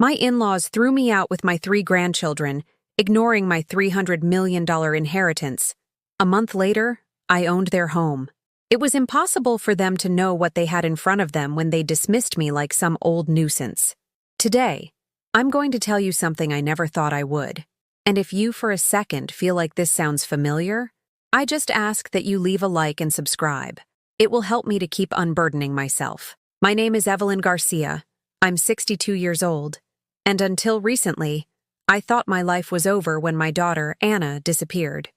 My in-laws threw me out with my 3 grandchildren, ignoring my $300 million inheritance. A month later, I owned their home. It was impossible for them to know what they had in front of them when they dismissed me like some old nuisance. Today, I'm going to tell you something I never thought I would. And if you for a second feel like this sounds familiar, I just ask that you leave a like and subscribe. It will help me to keep unburdening myself. My name is Evelyn Garcia. I'm 62 years old. And until recently, I thought my life was over when my daughter, Anna, disappeared,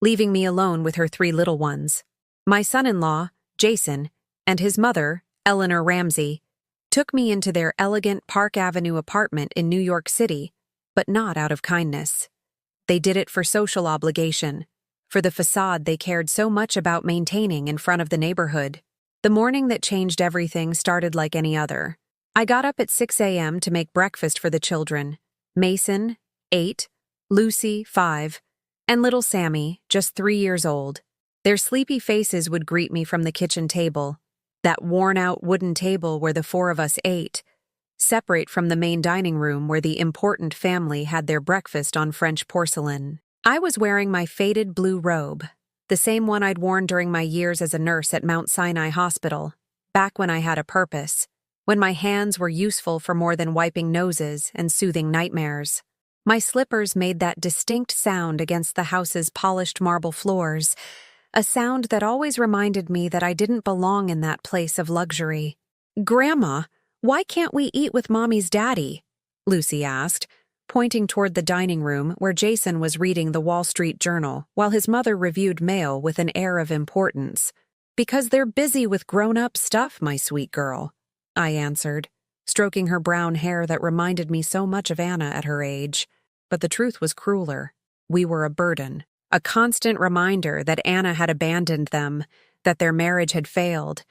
leaving me alone with her 3 little ones. My son-in-law, Jason, and his mother, Eleanor Ramsey, took me into their elegant Park Avenue apartment in New York City, but not out of kindness. They did it for social obligation, for the facade they cared so much about maintaining in front of the neighborhood. The morning that changed everything started like any other. I got up at 6 a.m. to make breakfast for the children: Mason, 8, Lucy, 5, and little Sammy, just 3 years old. Their sleepy faces would greet me from the kitchen table, that worn-out wooden table where the 4 of us ate, separate from the main dining room where the important family had their breakfast on French porcelain. I was wearing my faded blue robe, the same one I'd worn during my years as a nurse at Mount Sinai Hospital, back when I had a purpose, when my hands were useful for more than wiping noses and soothing nightmares. My slippers made that distinct sound against the house's polished marble floors, a sound that always reminded me that I didn't belong in that place of luxury. "Grandma, why can't we eat with Mommy's daddy?" Lucy asked, pointing toward the dining room where Jason was reading the Wall Street Journal while his mother reviewed mail with an air of importance. "Because they're busy with grown-up stuff, my sweet girl," I answered, stroking her brown hair that reminded me so much of Anna at her age. But the truth was crueler. We were a burden, a constant reminder that Anna had abandoned them, that their marriage had failed,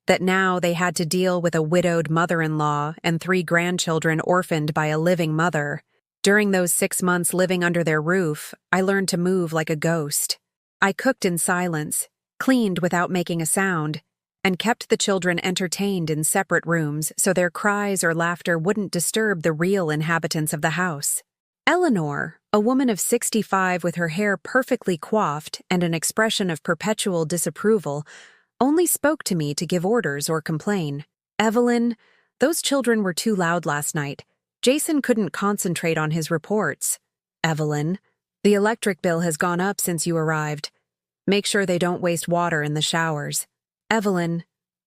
that now they had to deal with a widowed mother-in-law and 3 grandchildren orphaned by a living mother. During those 6 months living under their roof, I learned to move like a ghost. I cooked in silence, cleaned without making a sound, and kept the children entertained in separate rooms so their cries or laughter wouldn't disturb the real inhabitants of the house. Eleanor, a woman of 65 with her hair perfectly coiffed and an expression of perpetual disapproval, only spoke to me to give orders or complain. "Evelyn, those children were too loud last night. Jason couldn't concentrate on his reports." "Evelyn, the electric bill has gone up since you arrived. Make sure they don't waste water in the showers." "Evelyn,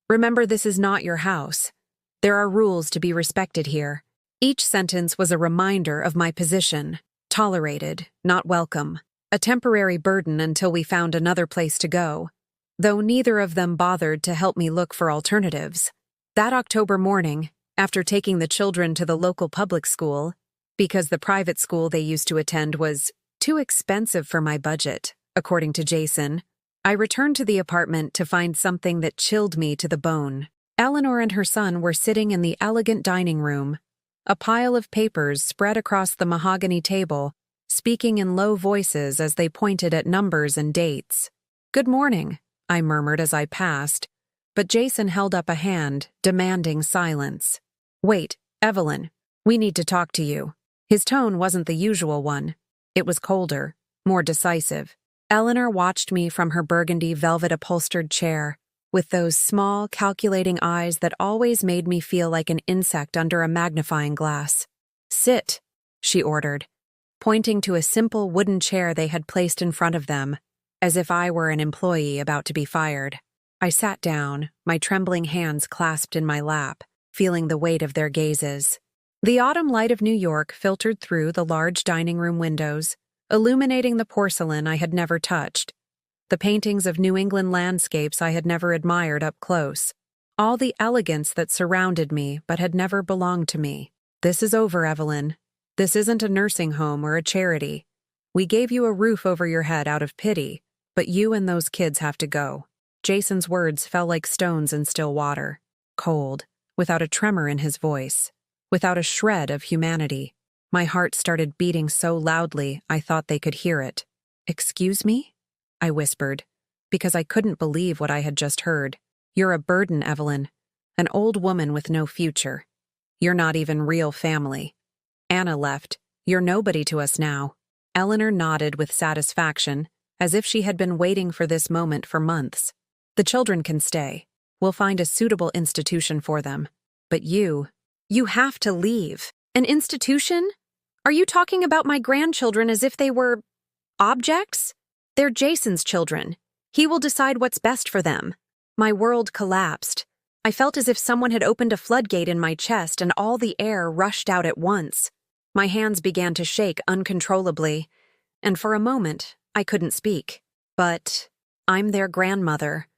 remember this is not your house. There are rules to be respected here." Each sentence was a reminder of my position: tolerated, not welcome, a temporary burden until we found another place to go, though neither of them bothered to help me look for alternatives. That October morning, after taking the children to the local public school, because the private school they used to attend was too expensive for my budget, according to Jason, I returned to the apartment to find something that chilled me to the bone. Eleanor and her son were sitting in the elegant dining room, a pile of papers spread across the mahogany table, speaking in low voices as they pointed at numbers and dates. "Good morning," I murmured as I passed, but Jason held up a hand, demanding silence. "Wait, Evelyn, we need to talk to you." His tone wasn't the usual one. It was colder, more decisive. Eleanor watched me from her burgundy velvet-upholstered chair, with those small, calculating eyes that always made me feel like an insect under a magnifying glass. "Sit," she ordered, pointing to a simple wooden chair they had placed in front of them, as if I were an employee about to be fired. I sat down, my trembling hands clasped in my lap, feeling the weight of their gazes. The autumn light of New York filtered through the large dining room windows, illuminating the porcelain I had never touched, the paintings of New England landscapes I had never admired up close, all the elegance that surrounded me but had never belonged to me. "This is over, Evelyn. This isn't a nursing home or a charity. We gave you a roof over your head out of pity, but you and those kids have to go." Jason's words fell like stones in still water, cold, without a tremor in his voice, without a shred of humanity. My heart started beating so loudly I thought they could hear it. "Excuse me?" I whispered, because I couldn't believe what I had just heard. "You're a burden, Evelyn. An old woman with no future. You're not even real family." Anna left. You're nobody to us now. Eleanor nodded with satisfaction, as if she had been waiting for this moment for months. The children can stay. We'll find a suitable institution for them. But you have to leave. An institution? Are you talking about my grandchildren as if they were objects? They're Jason's children. He will decide what's best for them. My world collapsed. I felt as if someone had opened a floodgate in my chest and all the air rushed out at once. My hands began to shake uncontrollably, and for a moment, I couldn't speak. But I'm their grandmother.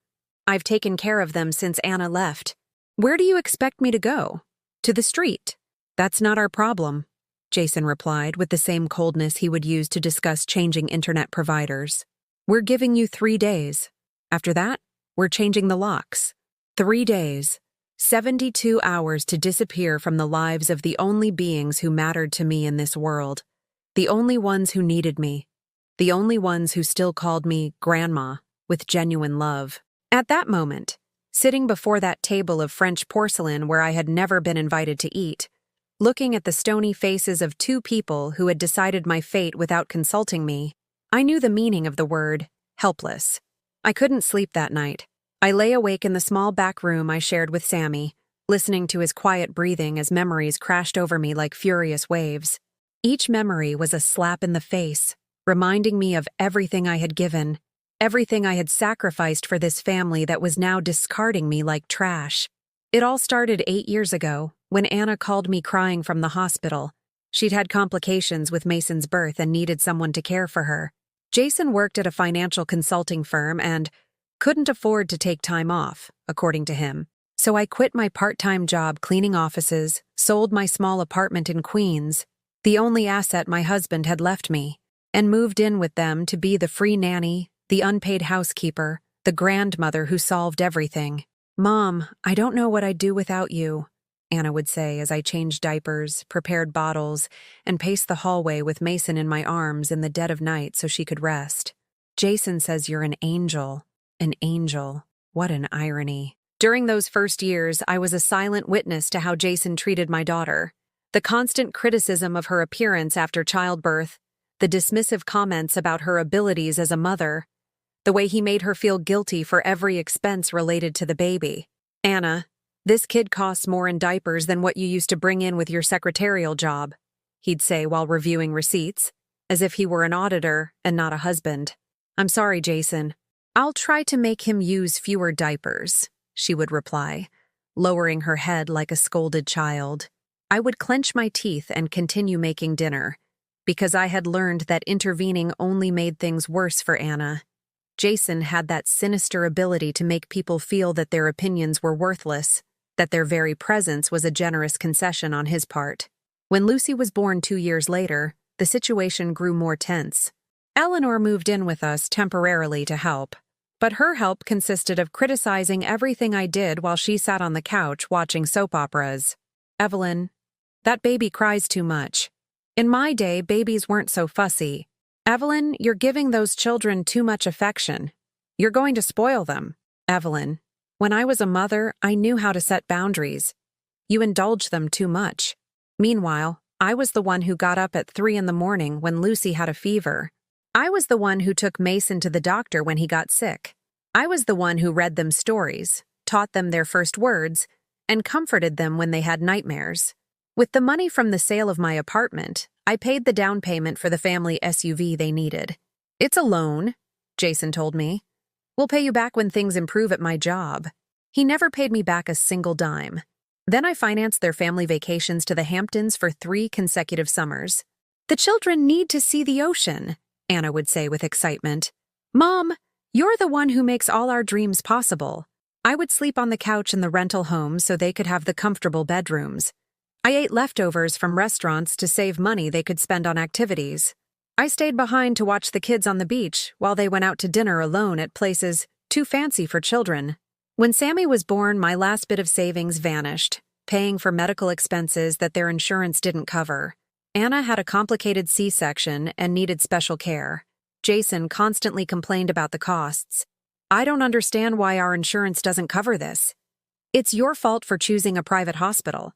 I've taken care of them since Anna left. Where do you expect me to go? To the street. That's not our problem, Jason replied with the same coldness he would use to discuss changing internet providers. We're giving you 3 days. After that, we're changing the locks. 3 days. 72 hours to disappear from the lives of the only beings who mattered to me in this world. The only ones who needed me. The only ones who still called me Grandma with genuine love. At that moment, sitting before that table of French porcelain where I had never been invited to eat, looking at the stony faces of 2 people who had decided my fate without consulting me, I knew the meaning of the word helpless. I couldn't sleep that night. I lay awake in the small back room I shared with Sammy, listening to his quiet breathing as memories crashed over me like furious waves. Each memory was a slap in the face, reminding me of everything I had given, everything I had sacrificed for this family that was now discarding me like trash. It all started 8 years ago, when Anna called me crying from the hospital. She'd had complications with Mason's birth and needed someone to care for her. Jason worked at a financial consulting firm and couldn't afford to take time off, according to him. So I quit my part-time job cleaning offices, sold my small apartment in Queens, the only asset my husband had left me, and moved in with them to be the free nanny, the unpaid housekeeper, the grandmother who solved everything. Mom, I don't know what I'd do without you, Anna would say as I changed diapers, prepared bottles, and paced the hallway with Mason in my arms in the dead of night so she could rest. Jason says you're an angel. An angel. What an irony. During those first years, I was a silent witness to how Jason treated my daughter. The constant criticism of her appearance after childbirth, the dismissive comments about her abilities as a mother, the way he made her feel guilty for every expense related to the baby. Anna, this kid costs more in diapers than what you used to bring in with your secretarial job, he'd say while reviewing receipts, as if he were an auditor and not a husband. I'm sorry, Jason. I'll try to make him use fewer diapers, she would reply, lowering her head like a scolded child. I would clench my teeth and continue making dinner, because I had learned that intervening only made things worse for Anna. Jason had that sinister ability to make people feel that their opinions were worthless, that their very presence was a generous concession on his part. When Lucy was born 2 years later, the situation grew more tense. Eleanor moved in with us temporarily to help, but her help consisted of criticizing everything I did while she sat on the couch watching soap operas. Evelyn, that baby cries too much. In my day, babies weren't so fussy. Evelyn, you're giving those children too much affection. You're going to spoil them. Evelyn, when I was a mother, I knew how to set boundaries. You indulge them too much. Meanwhile, I was the one who got up at 3 in the morning when Lucy had a fever. I was the one who took Mason to the doctor when he got sick. I was the one who read them stories, taught them their first words, and comforted them when they had nightmares. With the money from the sale of my apartment, I paid the down payment for the family SUV they needed. It's a loan, Jason told me. We'll pay you back when things improve at my job. He never paid me back a single dime. Then I financed their family vacations to the Hamptons for 3 consecutive summers. The children need to see the ocean, Anna would say with excitement. Mom, you're the one who makes all our dreams possible. I would sleep on the couch in the rental home so they could have the comfortable bedrooms. I ate leftovers from restaurants to save money they could spend on activities. I stayed behind to watch the kids on the beach while they went out to dinner alone at places too fancy for children. When Sammy was born, my last bit of savings vanished, paying for medical expenses that their insurance didn't cover. Anna had a complicated C-section and needed special care. Jason constantly complained about the costs. I don't understand why our insurance doesn't cover this. It's your fault for choosing a private hospital.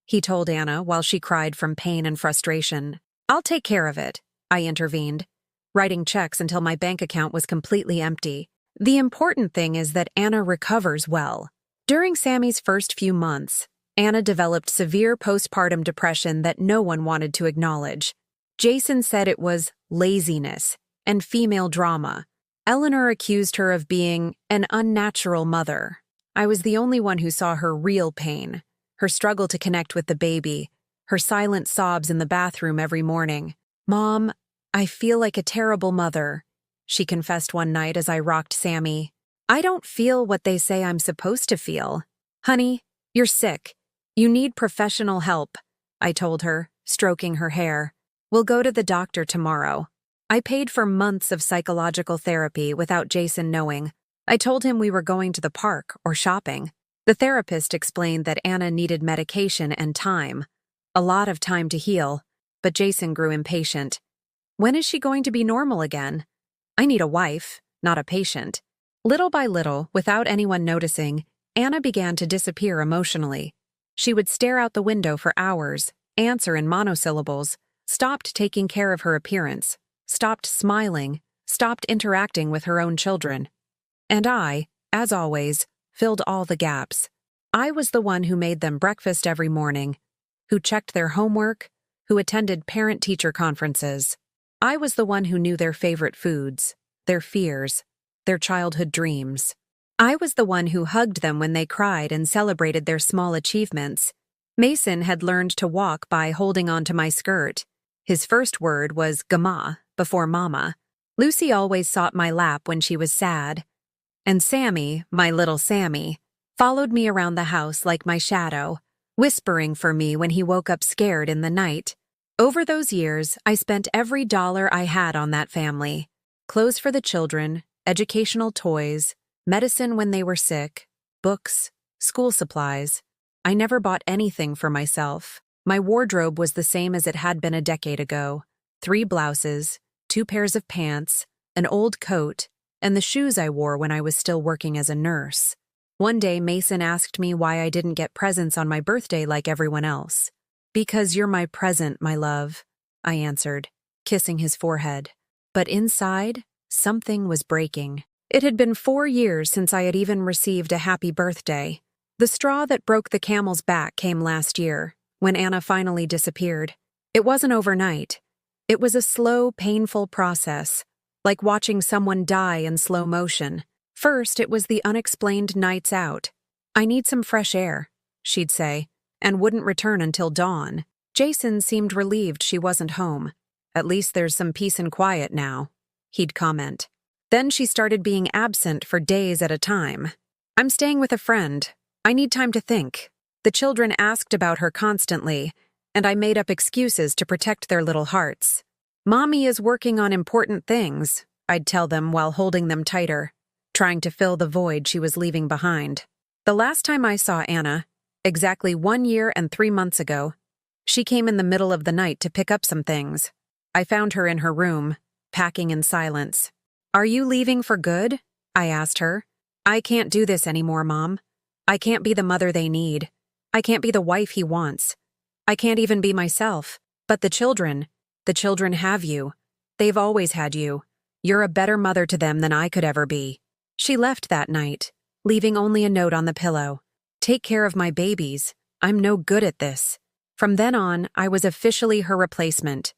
he told Anna while she cried from pain and frustration. I'll take care of it, I intervened, writing checks until my bank account was completely empty. The important thing is that Anna recovers well. During Sammy's first few months, Anna developed severe postpartum depression that no one wanted to acknowledge. Jason said it was laziness and female drama. Eleanor accused her of being an unnatural mother. I was the only one who saw her real pain, her struggle to connect with the baby, her silent sobs in the bathroom every morning. Mom, I feel like a terrible mother, she confessed one night as I rocked Sammy. I don't feel what they say I'm supposed to feel. Honey, you're sick. You need professional help, I told her, stroking her hair. We'll go to the doctor tomorrow. I paid for months of psychological therapy without Jason knowing. I told him we were going to the park or shopping. The therapist explained that Anna needed medication and time. A lot of time to heal, but Jason grew impatient. When is she going to be normal again? I need a wife, not a patient. Little by little, without anyone noticing, Anna began to disappear emotionally. She would stare out the window for hours, answer in monosyllables, stopped taking care of her appearance, stopped smiling, stopped interacting with her own children. And I, as always, filled all the gaps. I was the one who made them breakfast every morning, who checked their homework, who attended parent-teacher conferences. I was the one who knew their favorite foods, their fears, their childhood dreams. I was the one who hugged them when they cried and celebrated their small achievements. Mason had learned to walk by holding onto my skirt. His first word was "Gama" before mama. Lucy always sought my lap when she was sad. And Sammy, my little Sammy, followed me around the house like my shadow, whispering for me when he woke up scared in the night. Over those years, I spent every dollar I had on that family. Clothes for the children, educational toys, medicine when they were sick, books, school supplies. I never bought anything for myself. My wardrobe was the same as it had been a decade ago. 3 blouses, 2 pairs of pants, an old coat, and the shoes I wore when I was still working as a nurse. One day, Mason asked me why I didn't get presents on my birthday like everyone else. Because you're my present, my love, I answered, kissing his forehead. But inside, something was breaking. It had been 4 years since I had even received a happy birthday. The straw that broke the camel's back came last year, when Anna finally disappeared. It wasn't overnight. It was a slow, painful process, like watching someone die in slow motion. First, it was the unexplained nights out. I need some fresh air, she'd say, and wouldn't return until dawn. Jason seemed relieved she wasn't home. At least there's some peace and quiet now, he'd comment. Then she started being absent for days at a time. I'm staying with a friend. I need time to think. The children asked about her constantly, and I made up excuses to protect their little hearts. Mommy is working on important things, I'd tell them while holding them tighter, trying to fill the void she was leaving behind. The last time I saw Anna, exactly 1 year and 3 months ago, she came in the middle of the night to pick up some things. I found her in her room, packing in silence. Are you leaving for good? I asked her. I can't do this anymore, Mom. I can't be the mother they need. I can't be the wife he wants. I can't even be myself. But the children have you. They've always had you. You're a better mother to them than I could ever be. She left that night, leaving only a note on the pillow. Take care of my babies. I'm no good at this. From then on, I was officially her replacement.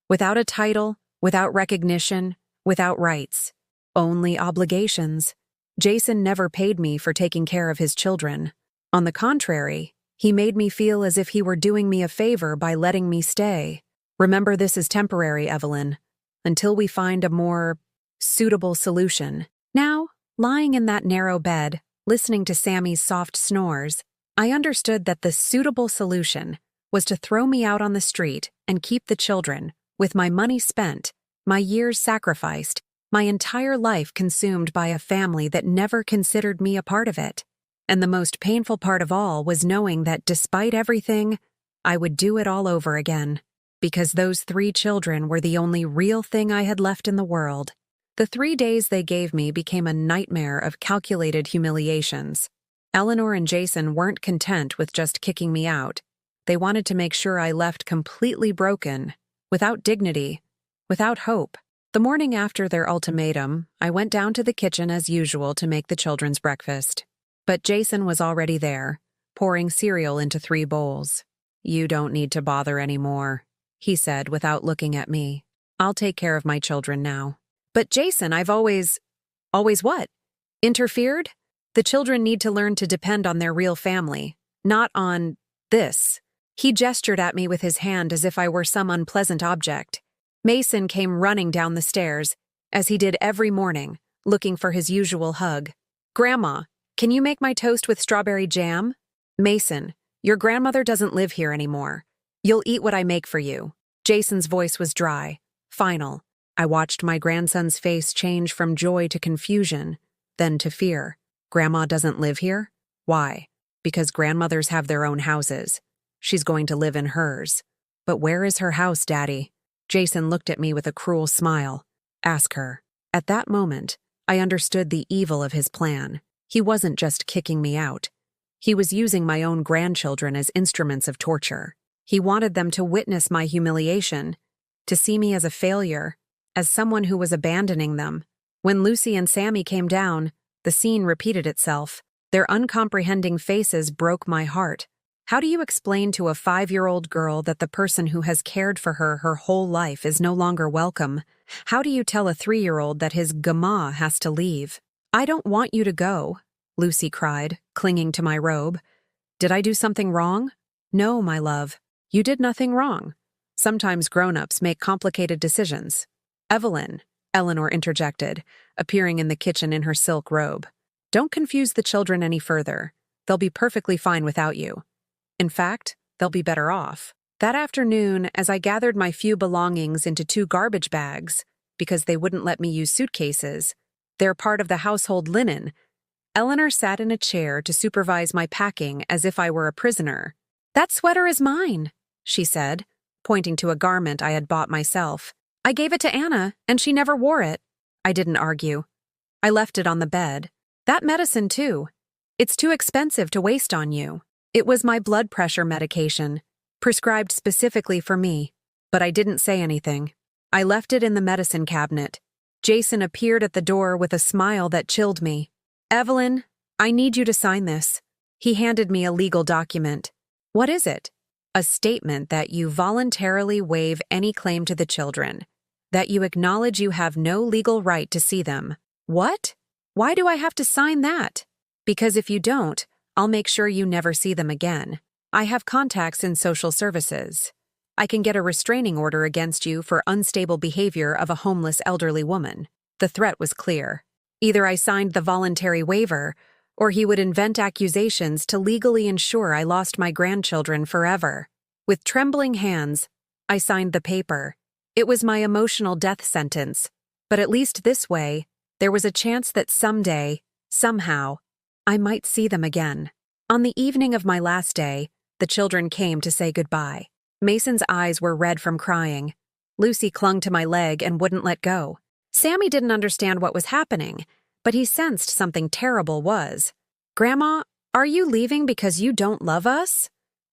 Without a title, without recognition, without rights. Only obligations. Jason never paid me for taking care of his children. On the contrary, he made me feel as if he were doing me a favor by letting me stay. Remember, this is temporary, Evelyn, until we find a more suitable solution. Now, lying in that narrow bed, listening to Sammy's soft snores, I understood that the suitable solution was to throw me out on the street and keep the children, with my money spent, my years sacrificed, my entire life consumed by a family that never considered me a part of it. And the most painful part of all was knowing that despite everything, I would do it all over again. Because those 3 children were the only real thing I had left in the world. The 3 days they gave me became a nightmare of calculated humiliations. Eleanor and Jason weren't content with just kicking me out. They wanted to make sure I left completely broken, without dignity, without hope. The morning after their ultimatum, I went down to the kitchen as usual to make the children's breakfast. But Jason was already there, pouring cereal into 3 bowls. "You don't need to bother anymore," he said without looking at me. "I'll take care of my children now." "But Jason, I've always what? Interfered? The children need to learn to depend on their real family, not on this." He gestured at me with his hand as if I were some unpleasant object. Mason came running down the stairs, as he did every morning, looking for his usual hug. "Grandma, can you make my toast with strawberry jam?" "Mason, your grandmother doesn't live here anymore. You'll eat what I make for you." Jason's voice was dry, final. I watched my grandson's face change from joy to confusion, then to fear. "Grandma doesn't live here? Why?" "Because grandmothers have their own houses. She's going to live in hers." "But where is her house, Daddy?" Jason looked at me with a cruel smile. "Ask her." At that moment, I understood the evil of his plan. He wasn't just kicking me out. He was using my own grandchildren as instruments of torture. He wanted them to witness my humiliation, to see me as a failure, as someone who was abandoning them. When Lucy and Sammy came down, the scene repeated itself. Their uncomprehending faces broke my heart. How do you explain to a 5-year-old girl that the person who has cared for her whole life is no longer welcome? How do you tell a 3-year-old that his grandma has to leave? "I don't want you to go," Lucy cried, clinging to my robe. "Did I do something wrong?" "No, my love. You did nothing wrong. Sometimes grown-ups make complicated decisions." "Evelyn," Eleanor interjected, appearing in the kitchen in her silk robe. "Don't confuse the children any further. They'll be perfectly fine without you. In fact, they'll be better off." That afternoon, as I gathered my few belongings into 2 garbage bags, because they wouldn't let me use suitcases, they're part of the household linen, Eleanor sat in a chair to supervise my packing as if I were a prisoner. "That sweater is mine," she said, pointing to a garment I had bought myself. "I gave it to Anna, and she never wore it." I didn't argue. I left it on the bed. "That medicine, too. It's too expensive to waste on you." It was my blood pressure medication, prescribed specifically for me, but I didn't say anything. I left it in the medicine cabinet. Jason appeared at the door with a smile that chilled me. "Evelyn, I need you to sign this." He handed me a legal document. "What is it?" "A statement that you voluntarily waive any claim to the children, that you acknowledge you have no legal right to see them." "What? Why do I have to sign that?" "Because if you don't, I'll make sure you never see them again. I have contacts in social services. I can get a restraining order against you for unstable behavior of a homeless elderly woman." The threat was clear. Either I signed the voluntary waiver, or he would invent accusations to legally ensure I lost my grandchildren forever. With trembling hands, I signed the paper. It was my emotional death sentence, but at least this way, there was a chance that someday, somehow, I might see them again. On the evening of my last day, the children came to say goodbye. Mason's eyes were red from crying. Lucy clung to my leg and wouldn't let go. Sammy didn't understand what was happening, but he sensed something terrible was. "Grandma, are you leaving because you don't love us?"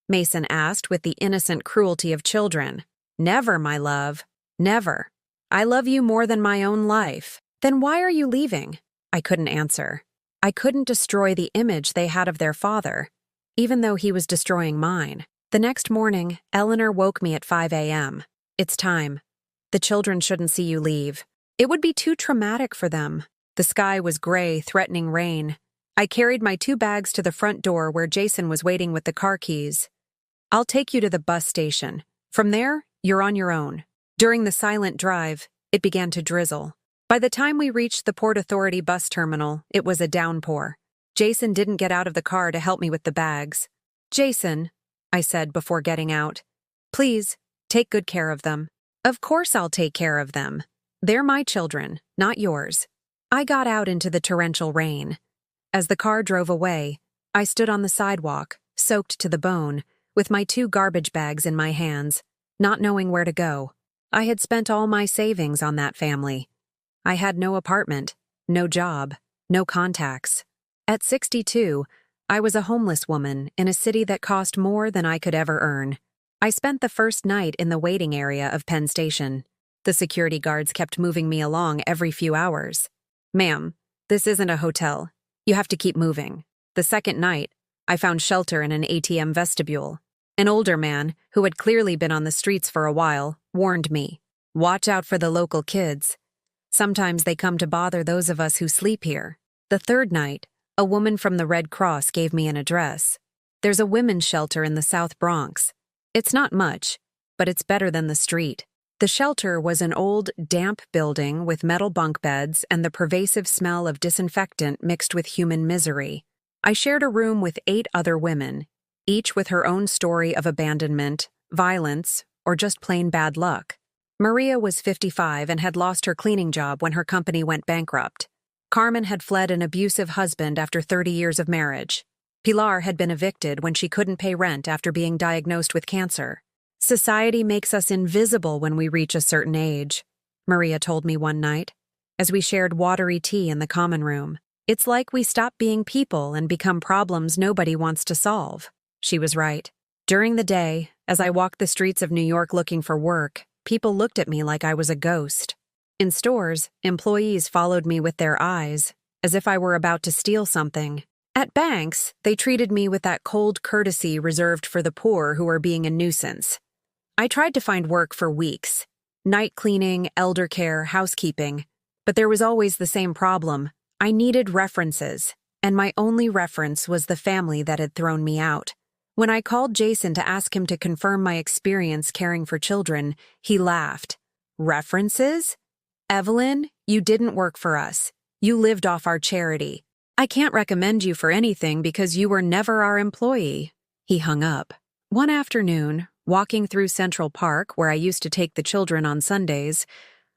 Mason asked with the innocent cruelty of children. "Never, my love. Never. I love you more than my own life." "Then why are you leaving?" I couldn't answer. I couldn't destroy the image they had of their father, even though he was destroying mine. The next morning, Eleanor woke me at 5 a.m. "It's time. The children shouldn't see you leave. It would be too traumatic for them." The sky was gray, threatening rain. I carried my 2 bags to the front door where Jason was waiting with the car keys. "I'll take you to the bus station. From there, you're on your own." During the silent drive, it began to drizzle. By the time we reached the Port Authority bus terminal, it was a downpour. Jason didn't get out of the car to help me with the bags. "Jason," I said before getting out, "please, take good care of them." "Of course I'll take care of them. They're my children, not yours." I got out into the torrential rain. As the car drove away, I stood on the sidewalk, soaked to the bone, with my 2 garbage bags in my hands, not knowing where to go. I had spent all my savings on that family. I had no apartment, no job, no contacts. At 62, I was a homeless woman in a city that cost more than I could ever earn. I spent the first night in the waiting area of Penn Station. The security guards kept moving me along every few hours. "Ma'am, this isn't a hotel. You have to keep moving." The second night, I found shelter in an ATM vestibule. An older man, who had clearly been on the streets for a while, warned me, "Watch out for the local kids. Sometimes they come to bother those of us who sleep here." The third night, a woman from the Red Cross gave me an address. "There's a women's shelter in the South Bronx. It's not much, but it's better than the street." The shelter was an old, damp building with metal bunk beds and the pervasive smell of disinfectant mixed with human misery. I shared a room with 8 other women, each with her own story of abandonment, violence, or just plain bad luck. Maria was 55 and had lost her cleaning job when her company went bankrupt. Carmen had fled an abusive husband after 30 years of marriage. Pilar had been evicted when she couldn't pay rent after being diagnosed with cancer. "Society makes us invisible when we reach a certain age," Maria told me one night, as we shared watery tea in the common room. "It's like we stop being people and become problems nobody wants to solve." She was right. During the day, as I walked the streets of New York looking for work, people looked at me like I was a ghost. In stores, employees followed me with their eyes, as if I were about to steal something. At banks, they treated me with that cold courtesy reserved for the poor who are being a nuisance. I tried to find work for weeks. Night cleaning, elder care, housekeeping. But there was always the same problem. I needed references, and my only reference was the family that had thrown me out. When I called Jason to ask him to confirm my experience caring for children, he laughed. "References? Evelyn, you didn't work for us. You lived off our charity. I can't recommend you for anything because you were never our employee." He hung up. One afternoon, walking through Central Park, where I used to take the children on Sundays,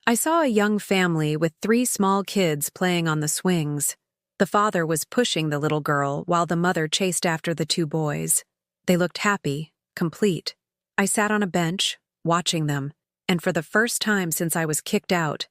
I saw a young family with 3 small kids playing on the swings. The father was pushing the little girl while the mother chased after the 2 boys. They looked happy, complete. I sat on a bench, watching them, and for the first time since I was kicked out,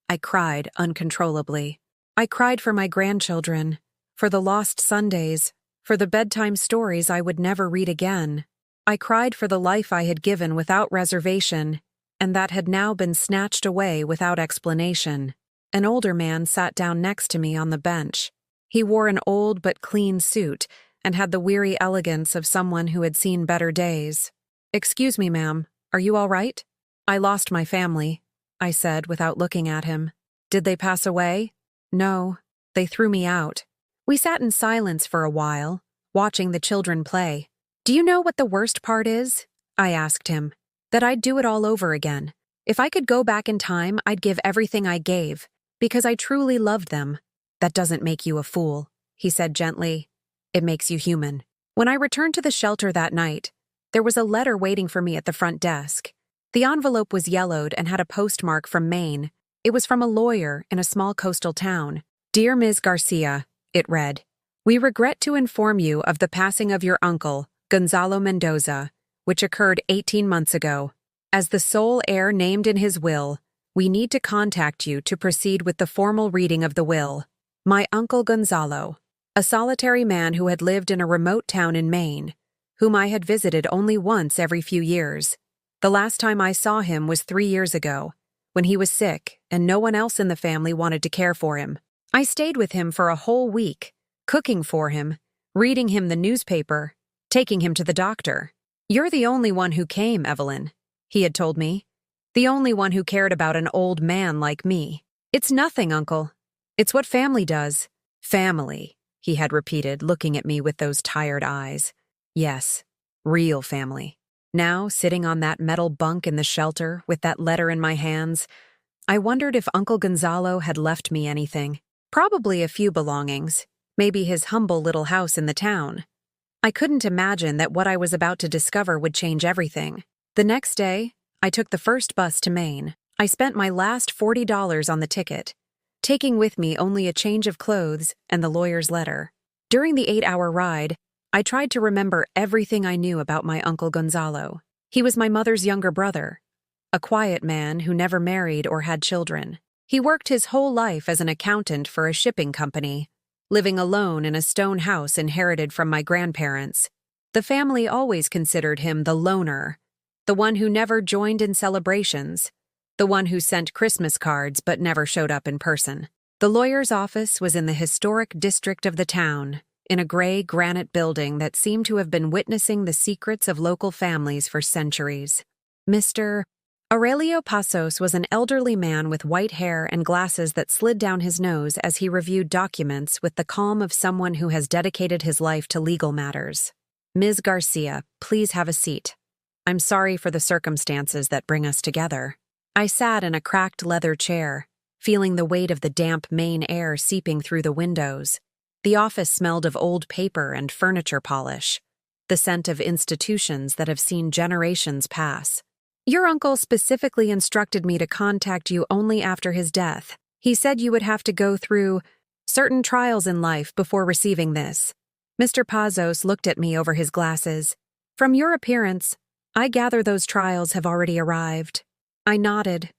I cried uncontrollably. I cried for my grandchildren, for the lost Sundays, for the bedtime stories I would never read again. I cried for the life I had given without reservation, and that had now been snatched away without explanation. An older man sat down next to me on the bench. He wore an old but clean suit and had the weary elegance of someone who had seen better days. "Excuse me, ma'am, are you all right?" "I lost my family," I said without looking at him. "Did they pass away?" "No, they threw me out." We sat in silence for a while, watching the children play. "Do you know what the worst part is?" I asked him. "That I'd do it all over again. If I could go back in time, I'd give everything I gave, because I truly loved them." "That doesn't make you a fool," he said gently. "It makes you human." When I returned to the shelter that night, there was a letter waiting for me at the front desk. The envelope was yellowed and had a postmark from Maine. It was from a lawyer in a small coastal town. "Dear Ms. Garcia," it read, "we regret to inform you of the passing of your uncle, Gonzalo Mendoza, which occurred 18 months ago. As the sole heir named in his will, we need to contact you to proceed with the formal reading of the will. My uncle Gonzalo, a solitary man who had lived in a remote town in Maine, whom I had visited only once every few years. The last time I saw him was 3 years ago, when he was sick and no one else in the family wanted to care for him. I stayed with him for a whole week, cooking for him, reading him the newspaper, taking him to the doctor. You're the only one who came, Evelyn," he had told me. "The only one who cared about an old man like me." "It's nothing, Uncle. It's what family does." "Family," he had repeated, looking at me with those tired eyes. Yes, real family. Now, sitting on that metal bunk in the shelter with that letter in my hands, I wondered if Uncle Gonzalo had left me anything. Probably a few belongings, maybe his humble little house in the town. I couldn't imagine that what I was about to discover would change everything. The next day, I took the first bus to Maine. I spent my last $40 on the ticket, taking with me only a change of clothes and the lawyer's letter. During the 8-hour ride, I tried to remember everything I knew about my Uncle Gonzalo. He was my mother's younger brother, a quiet man who never married or had children. He worked his whole life as an accountant for a shipping company, living alone in a stone house inherited from my grandparents. The family always considered him the loner, the one who never joined in celebrations, the one who sent Christmas cards but never showed up in person. The lawyer's office was in the historic district of the town, in a gray granite building that seemed to have been witnessing the secrets of local families for centuries. Mr. Aurelio Pasos was an elderly man with white hair and glasses that slid down his nose as he reviewed documents with the calm of someone who has dedicated his life to legal matters. Ms. Garcia, please have a seat. I'm sorry for the circumstances that bring us together. I sat in a cracked leather chair, feeling the weight of the damp Maine air seeping through the windows. The office smelled of old paper and furniture polish, the scent of institutions that have seen generations pass. Your uncle specifically instructed me to contact you only after his death. He said you would have to go through certain trials in life before receiving this. Mr. Pazos looked at me over his glasses. From your appearance, I gather those trials have already arrived. I nodded,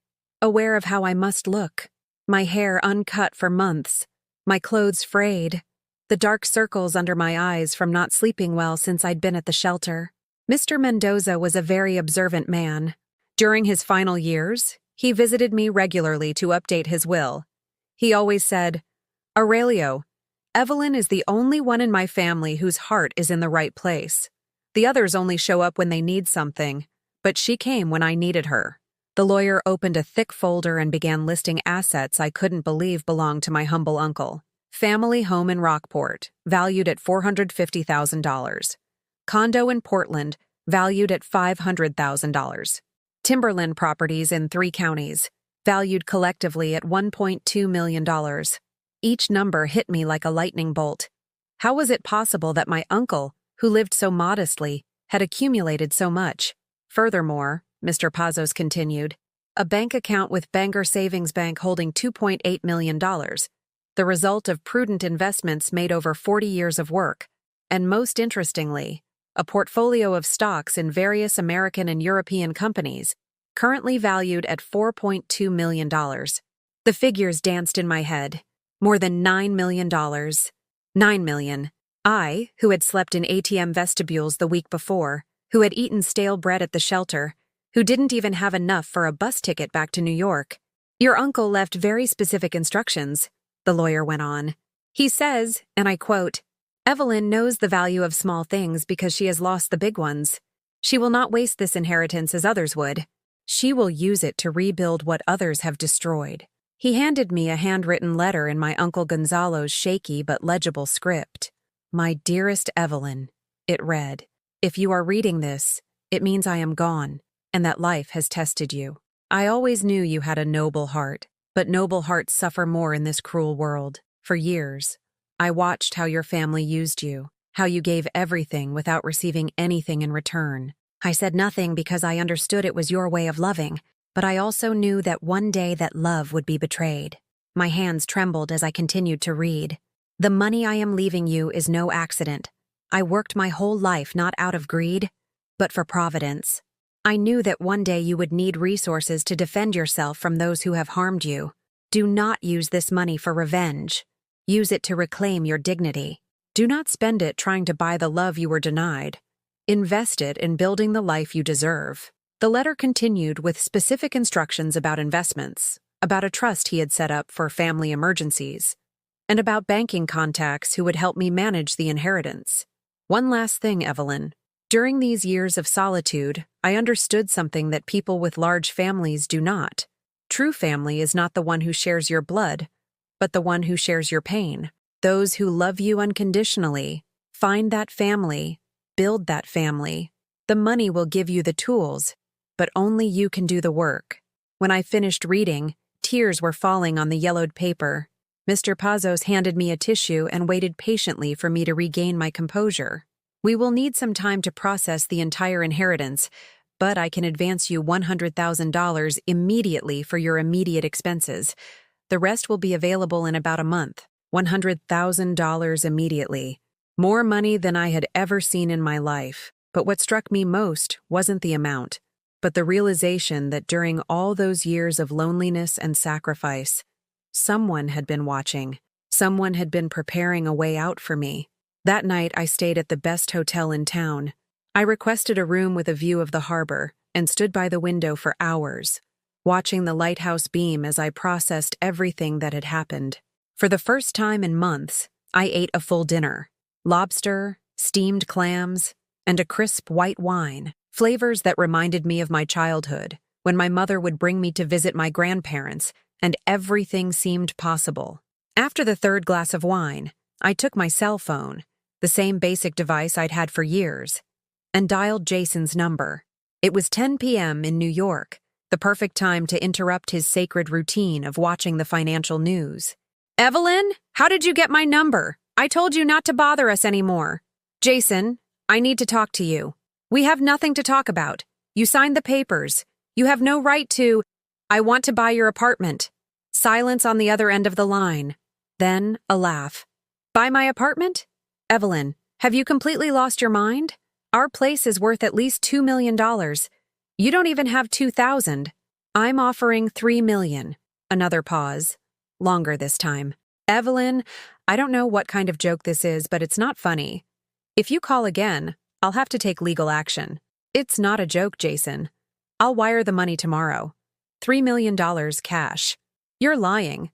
aware of how I must look. My hair uncut for months, my clothes frayed, the dark circles under my eyes from not sleeping well since I'd been at the shelter. Mr. Mendoza was a very observant man. During his final years, he visited me regularly to update his will. He always said, "Aurelio, Evelyn is the only one in my family whose heart is in the right place. The others only show up when they need something, but she came when I needed her." The lawyer opened a thick folder and began listing assets I couldn't believe belonged to my humble uncle. Family home in Rockport, valued at $450,000. Condo in Portland, valued at $500,000. Timberland properties in 3 counties, valued collectively at $1.2 million. Each number hit me like a lightning bolt. How was it possible that my uncle, who lived so modestly, had accumulated so much? Furthermore, Mr. Pazos continued, a bank account with Bangor Savings Bank holding $2.8 million, the result of prudent investments made over 40 years of work, and most interestingly, a portfolio of stocks in various American and European companies, currently valued at $4.2 million. The figures danced in my head. More than $9 million. $9 million. I, who had slept in ATM vestibules the week before, who had eaten stale bread at the shelter, who didn't even have enough for a bus ticket back to New York. Your uncle left very specific instructions, the lawyer went on. He says, and I quote, Evelyn knows the value of small things because she has lost the big ones. She will not waste this inheritance as others would. She will use it to rebuild what others have destroyed. He handed me a handwritten letter in my Uncle Gonzalo's shaky but legible script. My dearest Evelyn, it read, if you are reading this, it means I am gone, and that life has tested you. I always knew you had a noble heart, but noble hearts suffer more in this cruel world. For years, I watched how your family used you, how you gave everything without receiving anything in return. I said nothing because I understood it was your way of loving, but I also knew that one day that love would be betrayed. My hands trembled as I continued to read. The money I am leaving you is no accident. I worked my whole life not out of greed, but for providence. I knew that one day you would need resources to defend yourself from those who have harmed you. Do not use this money for revenge. Use it to reclaim your dignity. Do not spend it trying to buy the love you were denied. Invest it in building the life you deserve. The letter continued with specific instructions about investments, about a trust he had set up for family emergencies, and about banking contacts who would help me manage the inheritance. One last thing, Evelyn. During these years of solitude, I understood something that people with large families do not. True family is not the one who shares your blood, but the one who shares your pain. Those who love you unconditionally. Find that family. Build that family. The money will give you the tools, but only you can do the work. When I finished reading, tears were falling on the yellowed paper. Mr. Pazos handed me a tissue and waited patiently for me to regain my composure. We will need some time to process the entire inheritance, but I can advance you $100,000 immediately for your immediate expenses. The rest will be available in about a month. $100,000 immediately. More money than I had ever seen in my life. But what struck me most wasn't the amount, but the realization that during all those years of loneliness and sacrifice, someone had been watching. Someone had been preparing a way out for me. That night, I stayed at the best hotel in town. I requested a room with a view of the harbor and stood by the window for hours, watching the lighthouse beam as I processed everything that had happened. For the first time in months, I ate a full dinner: lobster, steamed clams, and a crisp white wine, flavors that reminded me of my childhood, when my mother would bring me to visit my grandparents, and everything seemed possible. After the third glass of wine, I took my cell phone, the same basic device I'd had for years, and dialed Jason's number. It was 10 p.m. in New York, the perfect time to interrupt his sacred routine of watching the financial news. "Evelyn, how did you get my number? I told you not to bother us anymore." "Jason, I need to talk to you. We have nothing to talk about. You signed the papers. You have no right to— I want to buy your apartment." Silence on the other end of the line. Then a laugh. "Buy my apartment? Evelyn, have you completely lost your mind? Our place is worth at least $2 million. You don't even have 2,000. I'm offering 3 million. Another pause. Longer this time. "Evelyn, I don't know what kind of joke this is, but it's not funny. If you call again, I'll have to take legal action." "It's not a joke, Jason. I'll wire the money tomorrow. $3 million cash." "You're lying.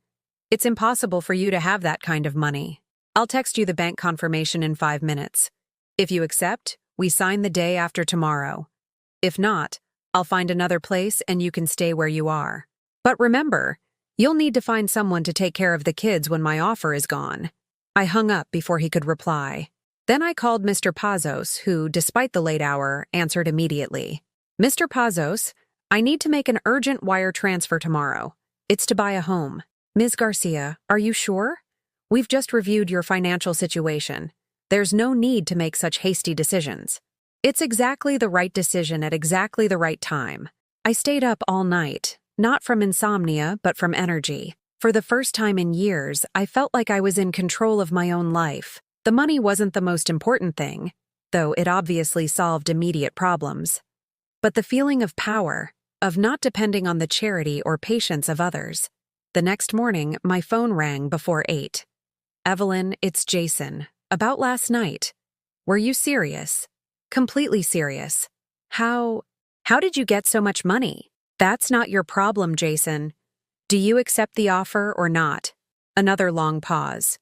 It's impossible for you to have that kind of money. I'll text you the bank confirmation in 5 minutes. If you accept, we sign the day after tomorrow. If not, I'll find another place and you can stay where you are. But remember, you'll need to find someone to take care of the kids when my offer is gone." I hung up before he could reply. Then I called Mr. Pazos, who, despite the late hour, answered immediately. "Mr. Pazos, I need to make an urgent wire transfer tomorrow. It's to buy a home." "Ms. Garcia, are you sure? We've just reviewed your financial situation. There's no need to make such hasty decisions." "It's exactly the right decision at exactly the right time. I stayed up all night, not from insomnia, but from energy. For the first time in years, I felt like I was in control of my own life. The money wasn't the most important thing, though it obviously solved immediate problems. But the feeling of power, of not depending on the charity or patience of others. The next morning, my phone rang before 8. "Evelyn, it's Jason. About last night. Were you serious?" "Completely serious." How did you get so much money?" "That's not your problem, Jason. Do you accept the offer or not?" Another long pause.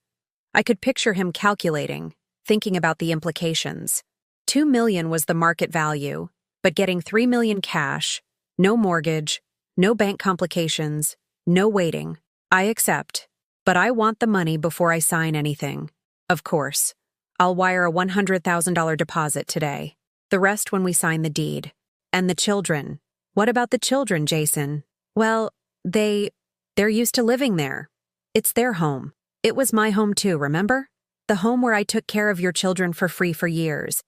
I could picture him calculating, thinking about the implications. 2 million was the market value, but getting 3 million cash, no mortgage, no bank complications, no waiting. "I accept, but I want the money before I sign anything." "Of course. I'll wire a $100,000 deposit today. The rest when we sign the deed." "And the children? What about the children, Jason?" "Well, they're used to living there. It's their home. It was my home too, remember? The home where I took care of your children for free for years,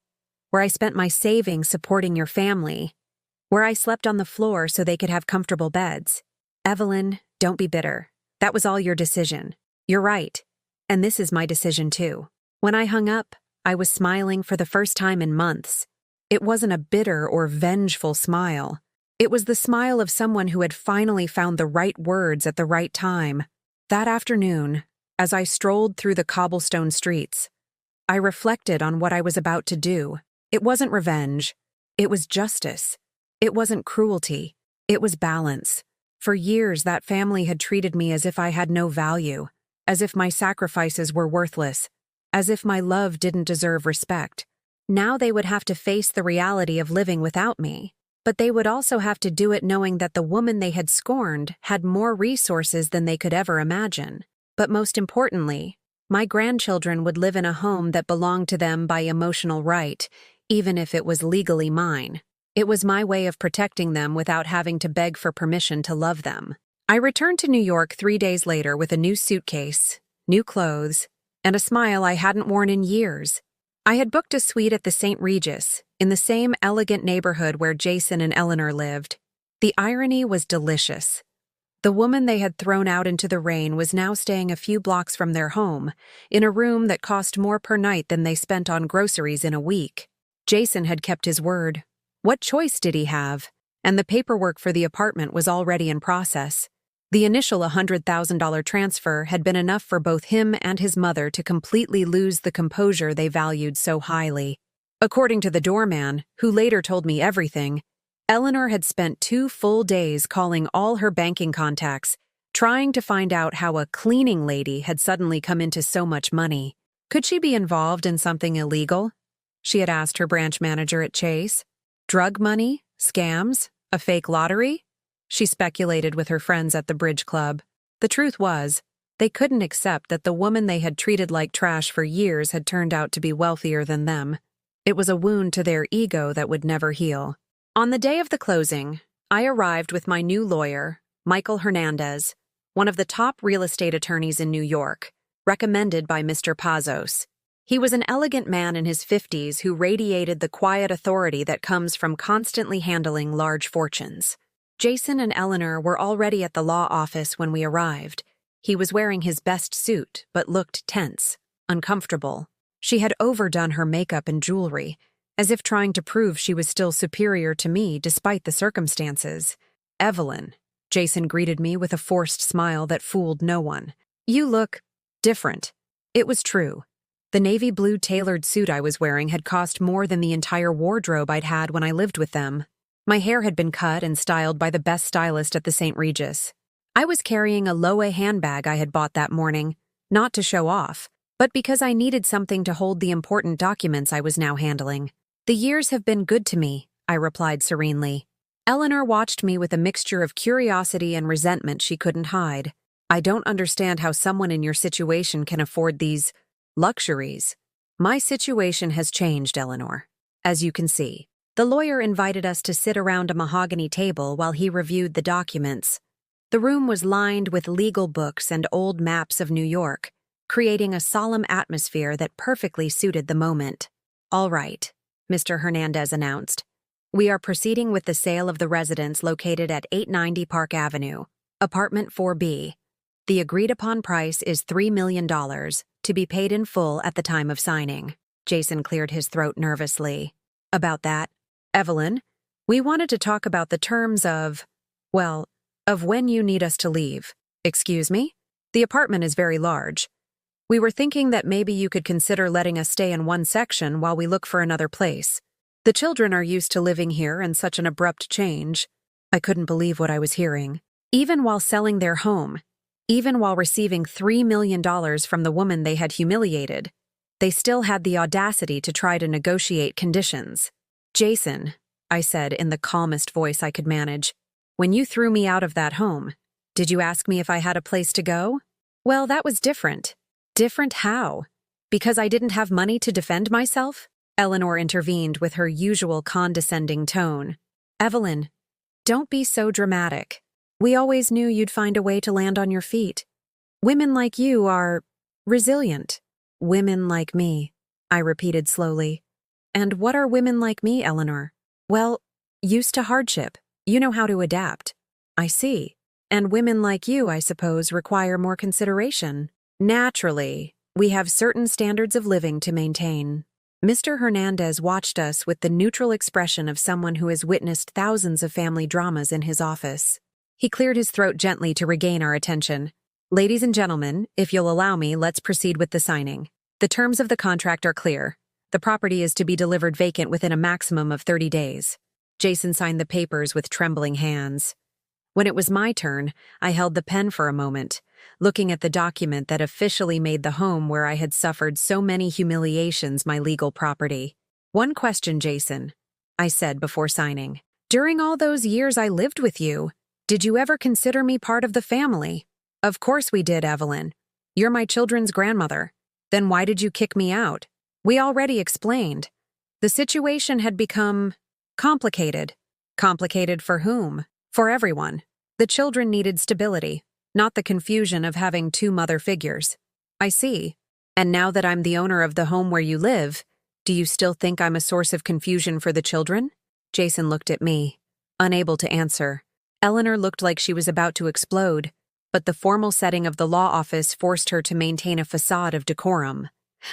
where I spent my savings supporting your family, where I slept on the floor so they could have comfortable beds." "Evelyn, don't be bitter. That was all your decision. You're right. And this is my decision too." When I hung up, I was smiling for the first time in months. It wasn't a bitter or vengeful smile. It was the smile of someone who had finally found the right words at the right time. That afternoon, as I strolled through the cobblestone streets, I reflected on what I was about to do. It wasn't revenge. It was justice. It wasn't cruelty. It was balance. For years, that family had treated me as if I had no value, as if my sacrifices were worthless, as if my love didn't deserve respect. Now they would have to face the reality of living without me, but they would also have to do it knowing that the woman they had scorned had more resources than they could ever imagine. But most importantly, my grandchildren would live in a home that belonged to them by emotional right, even if it was legally mine. It was my way of protecting them without having to beg for permission to love them. I returned to New York 3 days later with a new suitcase, new clothes, and a smile I hadn't worn in years. I had booked a suite at the St. Regis, in the same elegant neighborhood where Jason and Eleanor lived. The irony was delicious. The woman they had thrown out into the rain was now staying a few blocks from their home, in a room that cost more per night than they spent on groceries in a week. Jason had kept his word. What choice did he have? And the paperwork for the apartment was already in process. The initial $100,000 transfer had been enough for both him and his mother to completely lose the composure they valued so highly. According to the doorman, who later told me everything, Eleanor had spent 2 full days calling all her banking contacts, trying to find out how a cleaning lady had suddenly come into so much money. Could she be involved in something illegal? She had asked her branch manager at Chase. Drug money? Scams? A fake lottery? She speculated with her friends at the bridge club. The truth was, they couldn't accept that the woman they had treated like trash for years had turned out to be wealthier than them. It was a wound to their ego that would never heal. On the day of the closing, I arrived with my new lawyer, Michael Hernandez, one of the top real estate attorneys in New York, recommended by Mr. Pazos. He was an elegant man in his 50s who radiated the quiet authority that comes from constantly handling large fortunes. Jason and Eleanor were already at the law office when we arrived. He was wearing his best suit, but looked tense, uncomfortable. She had overdone her makeup and jewelry, as if trying to prove she was still superior to me despite the circumstances. "Evelyn," Jason greeted me with a forced smile that fooled no one. "You look different." It was true. The navy blue tailored suit I was wearing had cost more than the entire wardrobe I'd had when I lived with them. My hair had been cut and styled by the best stylist at the St. Regis. I was carrying a Loewe handbag I had bought that morning, not to show off, but because I needed something to hold the important documents I was now handling. "The years have been good to me," I replied serenely. Eleanor watched me with a mixture of curiosity and resentment she couldn't hide. "I don't understand how someone in your situation can afford these luxuries." "My situation has changed, Eleanor. As you can see." The lawyer invited us to sit around a mahogany table while he reviewed the documents. The room was lined with legal books and old maps of New York, creating a solemn atmosphere that perfectly suited the moment. "All right," Mr. Hernandez announced. "We are proceeding with the sale of the residence located at 890 Park Avenue, apartment 4B. The agreed-upon price is $3 million, to be paid in full at the time of signing." Jason cleared his throat nervously. "About that, Evelyn, we wanted to talk about the terms of when you need us to leave." "Excuse me? The apartment is very large. We were thinking that maybe you could consider letting us stay in one section while we look for another place. The children are used to living here, and such an abrupt change." I couldn't believe what I was hearing. Even while selling their home, even while receiving $3 million from the woman they had humiliated, they still had the audacity to try to negotiate conditions. "Jason," I said in the calmest voice I could manage, "when you threw me out of that home, did you ask me if I had a place to go?" "Well, that was different." "Different how? Because I didn't have money to defend myself?" Eleanor intervened with her usual condescending tone. "Evelyn, don't be so dramatic. We always knew you'd find a way to land on your feet. Women like you are resilient." "Women like me," I repeated slowly. "And what are women like me, Eleanor?" "Well, used to hardship. You know how to adapt." "I see. And women like you, I suppose, require more consideration." "Naturally, we have certain standards of living to maintain." Mr. Hernandez watched us with the neutral expression of someone who has witnessed thousands of family dramas in his office. He cleared his throat gently to regain our attention. "Ladies and gentlemen, if you'll allow me, let's proceed with the signing. The terms of the contract are clear. The property is to be delivered vacant within a maximum of 30 days. Jason signed the papers with trembling hands. When it was my turn, I held the pen for a moment, looking at the document that officially made the home where I had suffered so many humiliations my legal property. "One question, Jason," I said before signing. "During all those years I lived with you, did you ever consider me part of the family?" "Of course we did, Evelyn. You're my children's grandmother. Then why did you kick me out?" "We already explained. The situation had become complicated." "Complicated for whom?" "For everyone. The children needed stability, not the confusion of having 2 mother figures." "I see. And now that I'm the owner of the home where you live, do you still think I'm a source of confusion for the children?" Jason looked at me, unable to answer. Eleanor looked like she was about to explode, but the formal setting of the law office forced her to maintain a facade of decorum.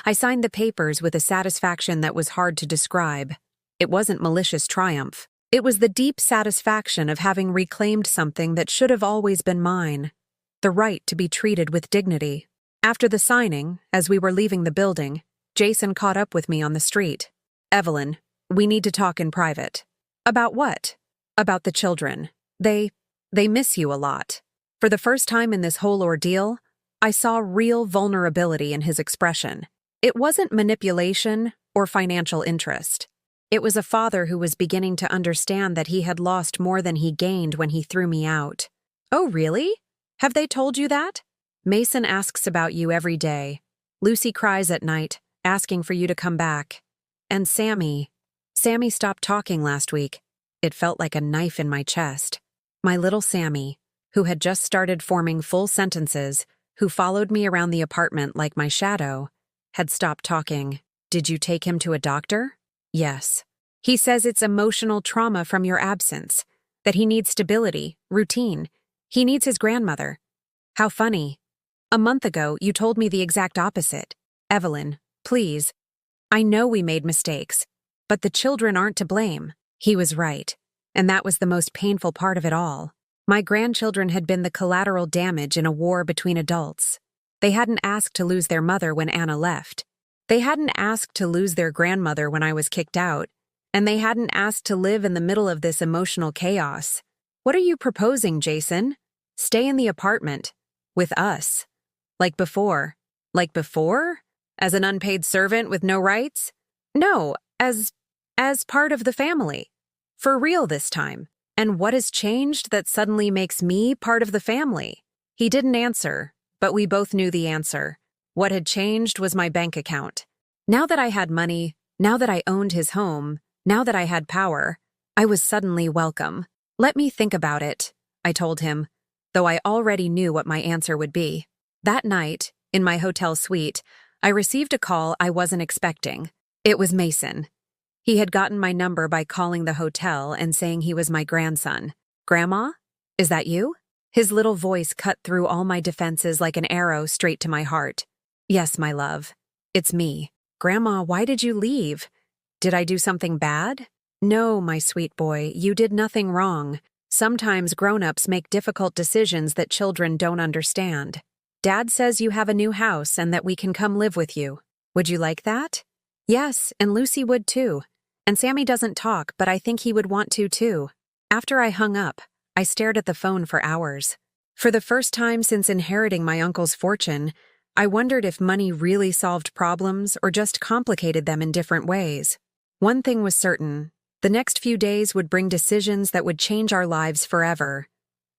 I signed the papers with a satisfaction that was hard to describe. It wasn't malicious triumph. It was the deep satisfaction of having reclaimed something that should have always been mine, the right to be treated with dignity. After the signing, as we were leaving the building, Jason caught up with me on the street. "Evelyn, we need to talk in private." "About what?" "About the children. They miss you a lot." For the first time in this whole ordeal, I saw real vulnerability in his expression. It wasn't manipulation or financial interest. It was a father who was beginning to understand that he had lost more than he gained when he threw me out. "Oh, really? Have they told you that?" "Mason asks about you every day. Lucy cries at night, asking for you to come back. And Sammy stopped talking last week." It felt like a knife in my chest. My little Sammy, who had just started forming full sentences, who followed me around the apartment like my shadow, had stopped talking. "Did you take him to a doctor?" "Yes. He says it's emotional trauma from your absence, that he needs stability, routine. He needs his grandmother." "How funny. A month ago, you told me the exact opposite." "Evelyn, please. I know we made mistakes, but the children aren't to blame." He was right, and that was the most painful part of it all. My grandchildren had been the collateral damage in a war between adults. They hadn't asked to lose their mother when Anna left. They hadn't asked to lose their grandmother when I was kicked out, and they hadn't asked to live in the middle of this emotional chaos. "What are you proposing, Jason? Stay in the apartment. With us. Like before." "Like before? As an unpaid servant with no rights?" "No, as part of the family. For real this time. And what has changed that suddenly makes me part of the family?" He didn't answer, but we both knew the answer. What had changed was my bank account. Now that I had money, now that I owned his home, now that I had power, I was suddenly welcome. "Let me think about it," I told him, though I already knew what my answer would be. That night, in my hotel suite, I received a call I wasn't expecting. It was Mason. He had gotten my number by calling the hotel and saying he was my grandson. "Grandma? Is that you?" His little voice cut through all my defenses like an arrow straight to my heart. "Yes, my love. It's me." "Grandma, why did you leave? Did I do something bad?" "No, my sweet boy, you did nothing wrong. Sometimes grown-ups make difficult decisions that children don't understand. Dad says you have a new house and that we can come live with you. Would you like that?" "Yes, and Lucy would too. And Sammy doesn't talk, but I think he would want to too." After I hung up, I stared at the phone for hours. For the first time since inheriting my uncle's fortune, I wondered if money really solved problems or just complicated them in different ways. One thing was certain: the next few days would bring decisions that would change our lives forever.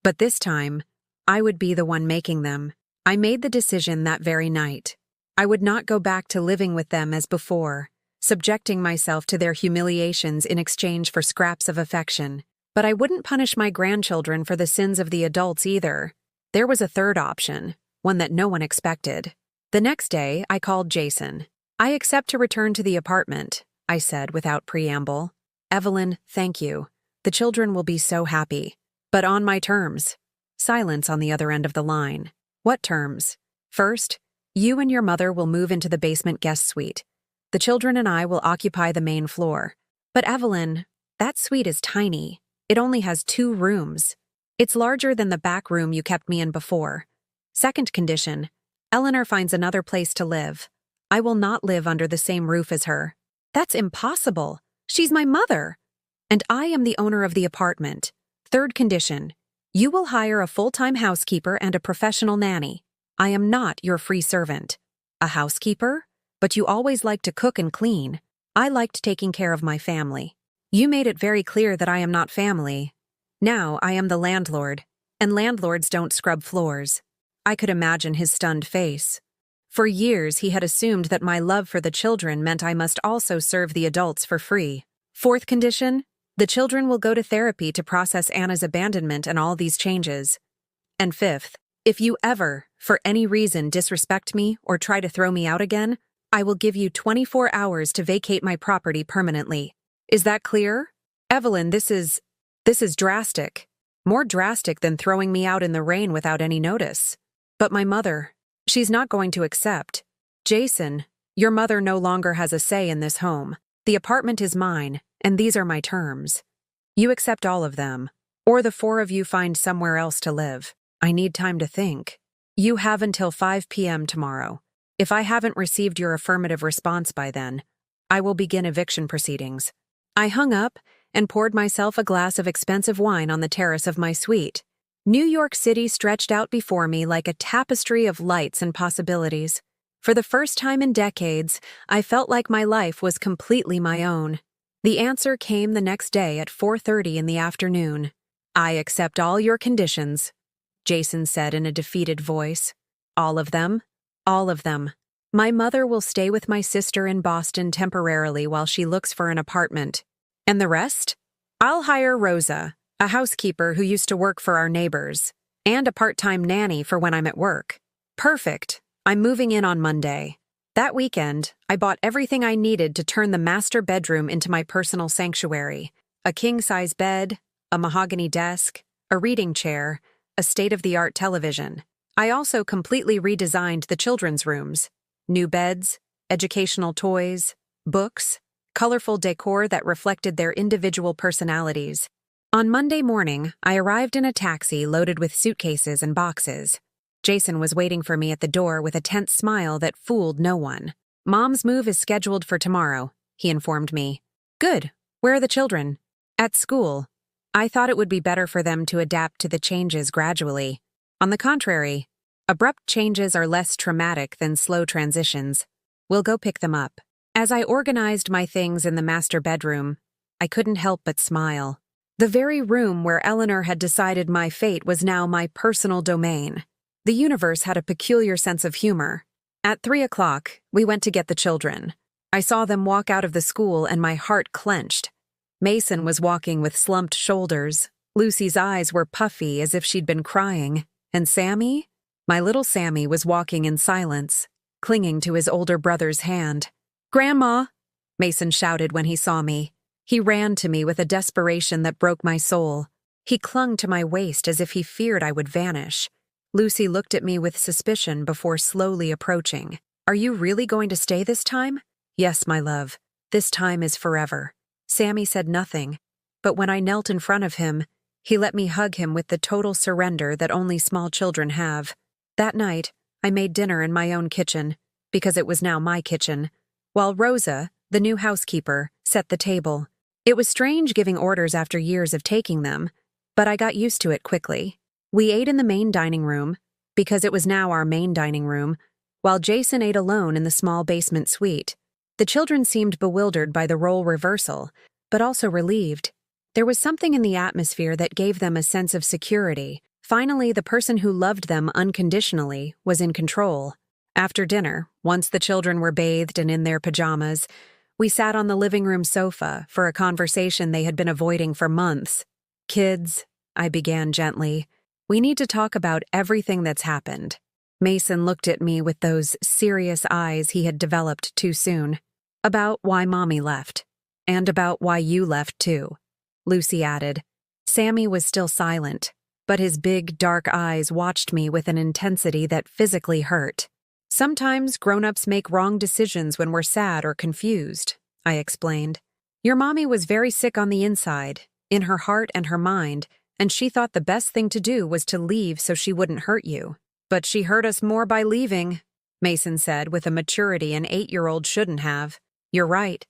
But this time, I would be the one making them. I made the decision that very night. I would not go back to living with them as before, subjecting myself to their humiliations in exchange for scraps of affection. But I wouldn't punish my grandchildren for the sins of the adults either. There was a third option, one that no one expected. The next day, I called Jason. "I accept to return to the apartment," I said without preamble. "Evelyn, thank you. The children will be so happy. But on my terms." Silence on the other end of the line. "What terms?" "First, you and your mother will move into the basement guest suite. The children and I will occupy the main floor." "But Evelyn, that suite is tiny. It only has 2 rooms. It's larger than the back room you kept me in before. Second condition, Eleanor finds another place to live. I will not live under the same roof as her." "That's impossible. She's my mother. And I am the owner of the apartment. Third condition, you will hire a full-time housekeeper and a professional nanny. I am not your free servant." "A housekeeper? But you always liked to cook and clean." "I liked taking care of my family." "You made it very clear that I am not family. Now I am the landlord, and landlords don't scrub floors." I could imagine his stunned face. For years he had assumed that my love for the children meant I must also serve the adults for free. Fourth condition, the children will go to therapy to process Anna's abandonment and all these changes. And fifth, if you ever, for any reason, disrespect me or try to throw me out again, I will give you 24 hours to vacate my property permanently. Is that clear? Evelyn, this is drastic. More drastic than throwing me out in the rain without any notice. But my mother, she's not going to accept. Jason, your mother no longer has a say in this home. The apartment is mine, and these are my terms. You accept all of them, or the four of you find somewhere else to live. I need time to think. You have until 5 p.m. tomorrow. If I haven't received your affirmative response by then, I will begin eviction proceedings. I hung up and poured myself a glass of expensive wine on the terrace of my suite. New York City stretched out before me like a tapestry of lights and possibilities. For the first time in decades, I felt like my life was completely my own. The answer came the next day at 4:30 in the afternoon. I accept all your conditions, Jason said in a defeated voice. All of them? All of them. My mother will stay with my sister in Boston temporarily while she looks for an apartment. And the rest? I'll hire Rosa, a housekeeper who used to work for our neighbors, and a part-time nanny for when I'm at work. Perfect. I'm moving in on Monday. That weekend, I bought everything I needed to turn the master bedroom into my personal sanctuary. A king-size bed, a mahogany desk, a reading chair, a state-of-the-art television. I also completely redesigned the children's rooms. New beds, educational toys, books, colorful decor that reflected their individual personalities. On Monday morning, I arrived in a taxi loaded with suitcases and boxes. Jason was waiting for me at the door with a tense smile that fooled no one. Mom's move is scheduled for tomorrow, he informed me. Good. Where are the children? At school. I thought it would be better for them to adapt to the changes gradually. On the contrary, abrupt changes are less traumatic than slow transitions. We'll go pick them up. As I organized my things in the master bedroom, I couldn't help but smile. The very room where Eleanor had decided my fate was now my personal domain. The universe had a peculiar sense of humor. At 3 o'clock, we went to get the children. I saw them walk out of the school and my heart clenched. Mason was walking with slumped shoulders. Lucy's eyes were puffy as if she'd been crying. And Sammy? My little Sammy was walking in silence, clinging to his older brother's hand. Grandma! Mason shouted when he saw me. He ran to me with a desperation that broke my soul. He clung to my waist as if he feared I would vanish. Lucy looked at me with suspicion before slowly approaching. Are you really going to stay this time? Yes, my love. This time is forever. Sammy said nothing, but when I knelt in front of him, he let me hug him with the total surrender that only small children have. That night, I made dinner in my own kitchen, because it was now my kitchen, while Rosa, the new housekeeper, set the table. It was strange giving orders after years of taking them, but I got used to it quickly. We ate in the main dining room, because it was now our main dining room, while Jason ate alone in the small basement suite. The children seemed bewildered by the role reversal, but also relieved. There was something in the atmosphere that gave them a sense of security. Finally, the person who loved them unconditionally was in control. After dinner, once the children were bathed and in their pajamas, we sat on the living room sofa for a conversation they had been avoiding for months. Kids, I began gently, we need to talk about everything that's happened. Mason looked at me with those serious eyes he had developed too soon. About why Mommy left. And about why you left too, Lucy added. Sammy was still silent, but his big, dark eyes watched me with an intensity that physically hurt. Sometimes grown-ups make wrong decisions when we're sad or confused, I explained. Your mommy was very sick on the inside, in her heart and her mind, and she thought the best thing to do was to leave so she wouldn't hurt you. But she hurt us more by leaving, Mason said with a maturity an 8-year-old shouldn't have. You're right.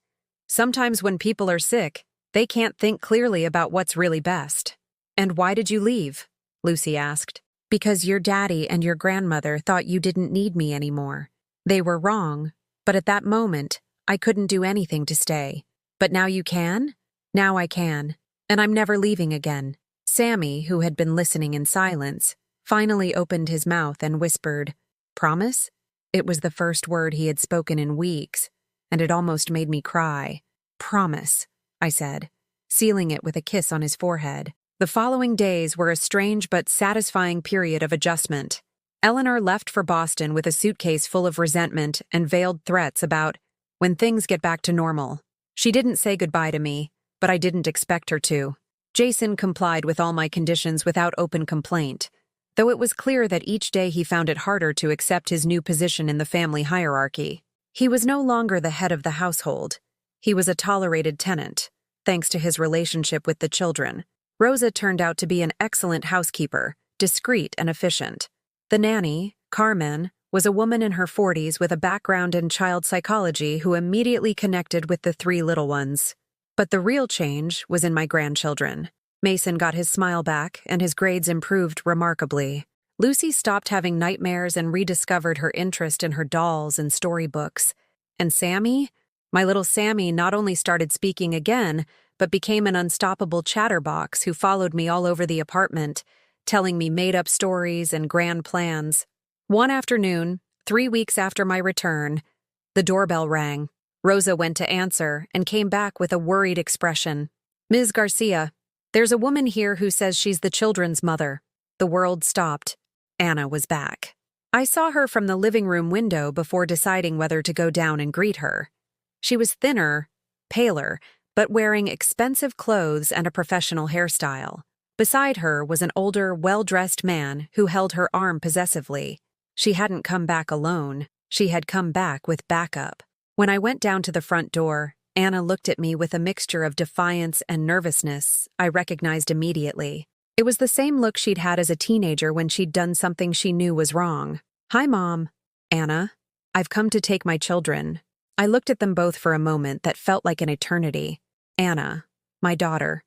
Sometimes when people are sick, they can't think clearly about what's really best. And why did you leave? Lucy asked. Because your daddy and your grandmother thought you didn't need me anymore. They were wrong, but at that moment, I couldn't do anything to stay. But now you can? Now I can. And I'm never leaving again. Sammy, who had been listening in silence, finally opened his mouth and whispered, Promise? It was the first word he had spoken in weeks, and it almost made me cry. Promise, I said, sealing it with a kiss on his forehead. The following days were a strange but satisfying period of adjustment. Eleanor left for Boston with a suitcase full of resentment and veiled threats about when things get back to normal. She didn't say goodbye to me, but I didn't expect her to. Jason complied with all my conditions without open complaint, though it was clear that each day he found it harder to accept his new position in the family hierarchy. He was no longer the head of the household. He was a tolerated tenant, thanks to his relationship with the children. Rosa turned out to be an excellent housekeeper, discreet and efficient. The nanny, Carmen, was a woman in her 40s with a background in child psychology who immediately connected with the three little ones. But the real change was in my grandchildren. Mason got his smile back, and his grades improved remarkably. Lucy stopped having nightmares and rediscovered her interest in her dolls and storybooks. And Sammy? My little Sammy not only started speaking again, but became an unstoppable chatterbox who followed me all over the apartment, telling me made-up stories and grand plans. One afternoon, 3 weeks after my return, the doorbell rang. Rosa went to answer and came back with a worried expression. "Ms. Garcia, there's a woman here who says she's the children's mother." The world stopped. Anna was back. I saw her from the living room window before deciding whether to go down and greet her. She was thinner, paler, but wearing expensive clothes and a professional hairstyle. Beside her was an older, well-dressed man who held her arm possessively. She hadn't come back alone. She had come back with backup. When I went down to the front door, Anna looked at me with a mixture of defiance and nervousness I recognized immediately. It was the same look she'd had as a teenager when she'd done something she knew was wrong. "Hi, Mom." "Anna, I've come to take my children." I looked at them both for a moment that felt like an eternity. Anna, my daughter,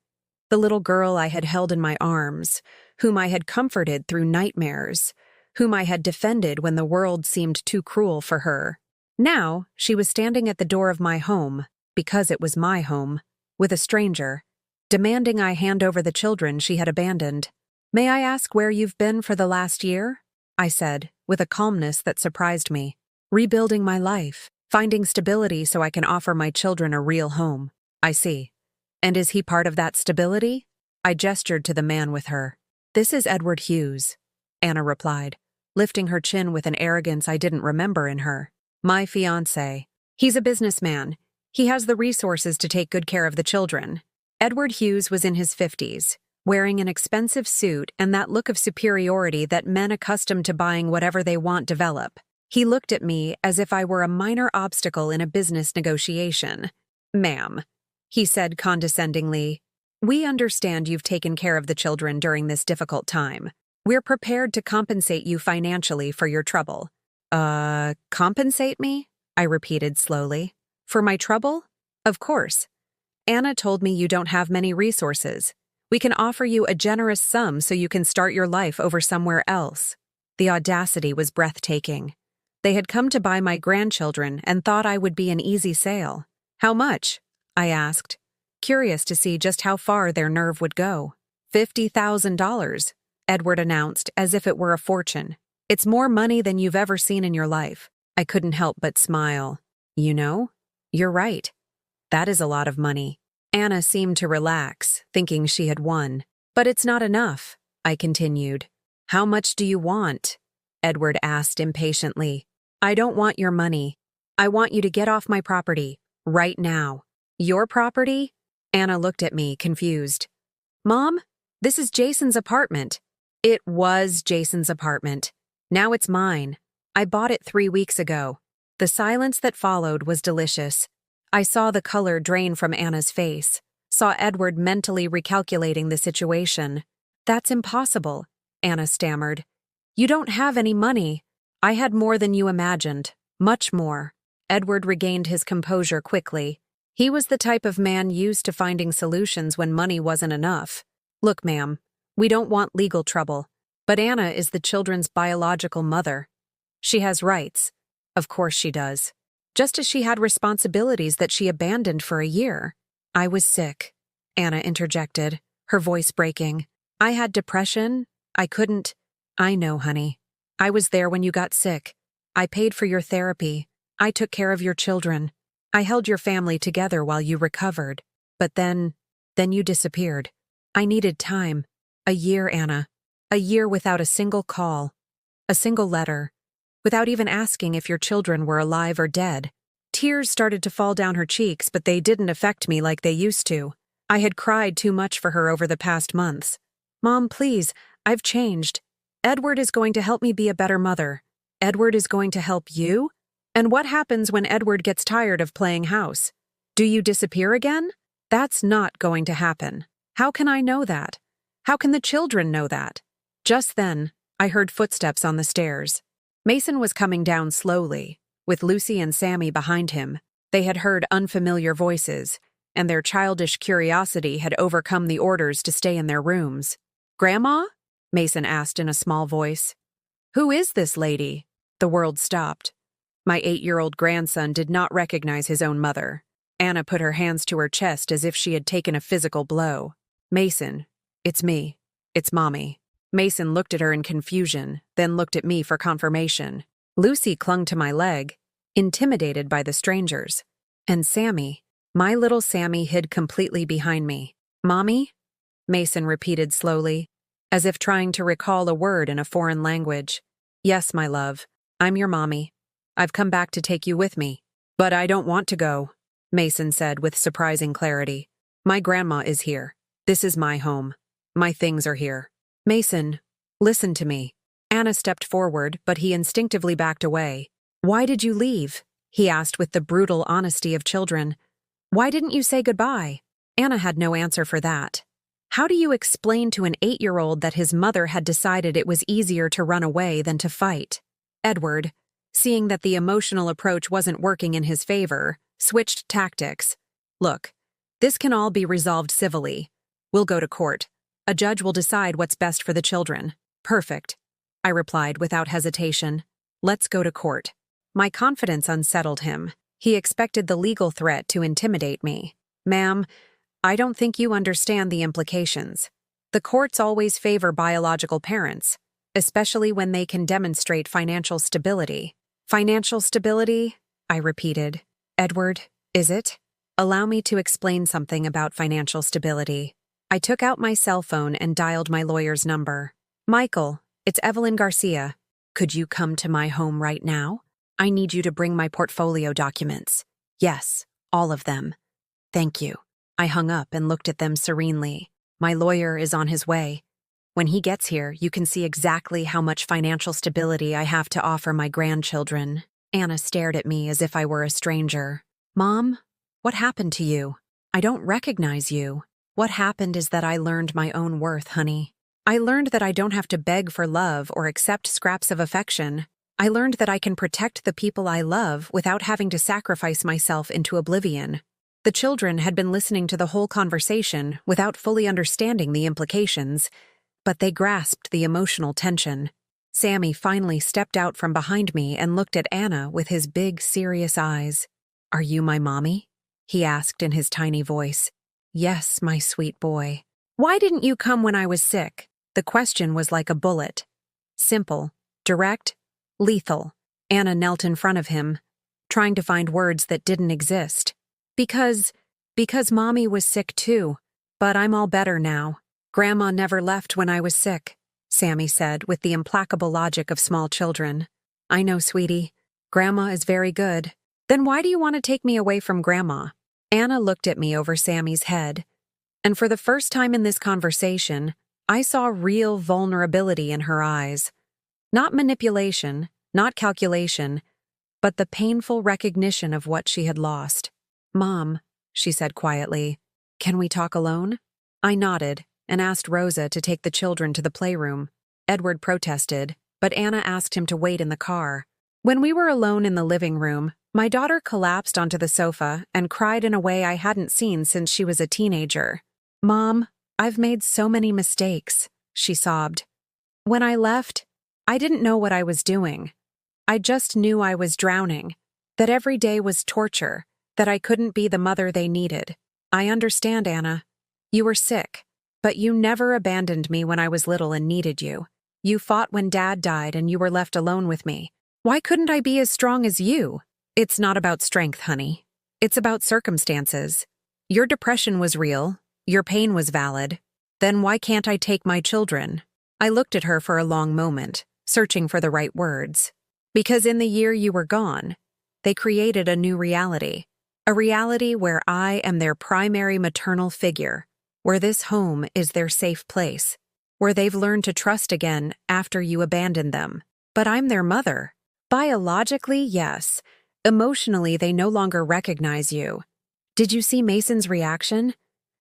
the little girl I had held in my arms, whom I had comforted through nightmares, whom I had defended when the world seemed too cruel for her. Now, she was standing at the door of my home, because it was my home, with a stranger, demanding I hand over the children she had abandoned. "May I ask where you've been for the last year?" I said, with a calmness that surprised me. "Rebuilding my life, finding stability so I can offer my children a real home." "I see. And is he part of that stability?" I gestured to the man with her. "This is Edward Hughes," Anna replied, lifting her chin with an arrogance I didn't remember in her. "My fiancé. He's a businessman. He has the resources to take good care of the children." Edward Hughes was in his 50s, wearing an expensive suit and that look of superiority that men accustomed to buying whatever they want develop. He looked at me as if I were a minor obstacle in a business negotiation. "Ma'am," he said condescendingly, "we understand you've taken care of the children during this difficult time. We're prepared to compensate you financially for your trouble." Compensate me?" I repeated slowly. "For my trouble? Of course. Anna told me you don't have many resources. We can offer you a generous sum so you can start your life over somewhere else." The audacity was breathtaking. They had come to buy my grandchildren and thought I would be an easy sale. "How much?" I asked, curious to see just how far their nerve would go. $50,000, Edward announced as if it were a fortune. "It's more money than you've ever seen in your life." I couldn't help but smile. "You know, you're right. That is a lot of money." Anna seemed to relax, thinking she had won. "But it's not enough," I continued. "How much do you want?" Edward asked impatiently. "I don't want your money. I want you to get off my property, right now." "Your property?" Anna looked at me, confused. "Mom, this is Jason's apartment." "It was Jason's apartment. Now it's mine. I bought it 3 weeks ago." The silence that followed was delicious. I saw the color drain from Anna's face, saw Edward mentally recalculating the situation. "That's impossible," Anna stammered. "You don't have any money." "I had more than you imagined, much more." Edward regained his composure quickly. He was the type of man used to finding solutions when money wasn't enough. "Look, ma'am, we don't want legal trouble, but Anna is the children's biological mother. She has rights. Of course she does. Just as she had responsibilities that she abandoned for a year." "I was sick," Anna interjected, her voice breaking. "I had depression. I couldn't—" "I know, honey. I was there when you got sick. I paid for your therapy. I took care of your children. I held your family together while you recovered. But then you disappeared. I needed time. A year, Anna. A year without a single call. A single letter. Without even asking if your children were alive or dead." Tears started to fall down her cheeks, but they didn't affect me like they used to. I had cried too much for her over the past months. "Mom, please, I've changed. Edward is going to help me be a better mother. Edward is going to help you? And what happens when Edward gets tired of playing house? Do you disappear again? That's not going to happen. How can I know that? How can the children know that? Just then, I heard footsteps on the stairs. Mason was coming down slowly, with Lucy and Sammy behind him. They had heard unfamiliar voices, and their childish curiosity had overcome the orders to stay in their rooms. "Grandma?" Mason asked in a small voice. "Who is this lady?" The world stopped. My 8-year-old grandson did not recognize his own mother. Anna put her hands to her chest as if she had taken a physical blow. "Mason, it's me. It's Mommy." Mason looked at her in confusion, then looked at me for confirmation. Lucy clung to my leg, intimidated by the strangers. And Sammy, my little Sammy, hid completely behind me. "Mommy?" Mason repeated slowly, as if trying to recall a word in a foreign language. "Yes, my love. I'm your mommy. I've come back to take you with me." "But I don't want to go," Mason said with surprising clarity. "My grandma is here. This is my home. My things are here." "Mason, listen to me." Anna stepped forward, but he instinctively backed away. "Why did you leave?" he asked with the brutal honesty of children. "Why didn't you say goodbye?" Anna had no answer for that. How do you explain to an 8-year-old that his mother had decided it was easier to run away than to fight? Edward, seeing that the emotional approach wasn't working in his favor, switched tactics. "Look, this can all be resolved civilly. We'll go to court. A judge will decide what's best for the children." "Perfect," I replied without hesitation. "Let's go to court." My confidence unsettled him. He expected the legal threat to intimidate me. "Ma'am, I don't think you understand the implications. The courts always favor biological parents, especially when they can demonstrate financial stability." "Financial stability?" I repeated. "Edward, is it?" "Allow me to explain something about financial stability." I took out my cell phone and dialed my lawyer's number. "Michael, it's Evelyn Garcia. Could you come to my home right now? I need you to bring my portfolio documents." "Yes, all of them." "Thank you." I hung up and looked at them serenely. "My lawyer is on his way. When he gets here, you can see exactly how much financial stability I have to offer my grandchildren." Anna stared at me as if I were a stranger. "Mom, what happened to you? I don't recognize you." "What happened is that I learned my own worth, honey. I learned that I don't have to beg for love or accept scraps of affection. I learned that I can protect the people I love without having to sacrifice myself into oblivion." The children had been listening to the whole conversation without fully understanding the implications, but they grasped the emotional tension. Sammy finally stepped out from behind me and looked at Anna with his big, serious eyes. "Are you my mommy?" he asked in his tiny voice. "Yes, my sweet boy." "Why didn't you come when I was sick?" The question was like a bullet. Simple, direct, lethal. Anna knelt in front of him, trying to find words that didn't exist. Because Mommy was sick too, but I'm all better now. Grandma never left when I was sick," Sammy said with the implacable logic of small children. "I know, sweetie. Grandma is very good." "Then why do you want to take me away from Grandma?" Anna looked at me over Sammy's head, and for the first time in this conversation, I saw real vulnerability in her eyes. Not manipulation, not calculation, but the painful recognition of what she had lost. "Mom," she said quietly, "can we talk alone?" I nodded and asked Rosa to take the children to the playroom. Edward protested, but Anna asked him to wait in the car. When we were alone in the living room, my daughter collapsed onto the sofa and cried in a way I hadn't seen since she was a teenager. "Mom, I've made so many mistakes," she sobbed. "When I left, I didn't know what I was doing. I just knew I was drowning, that every day was torture, that I couldn't be the mother they needed. I understand, Anna. You were sick, but you never abandoned me when I was little and needed you. You fought when Dad died and you were left alone with me. Why couldn't I be as strong as you?" "It's not about strength, honey. It's about circumstances. Your depression was real. Your pain was valid. Then why can't I take my children?" I looked at her for a long moment, searching for the right words. "Because in the year you were gone, they created a new reality. A reality where I am their primary maternal figure, where this home is their safe place, where they've learned to trust again after you abandoned them. But I'm their mother. Biologically, yes. Emotionally, they no longer recognize you. Did you see Mason's reaction?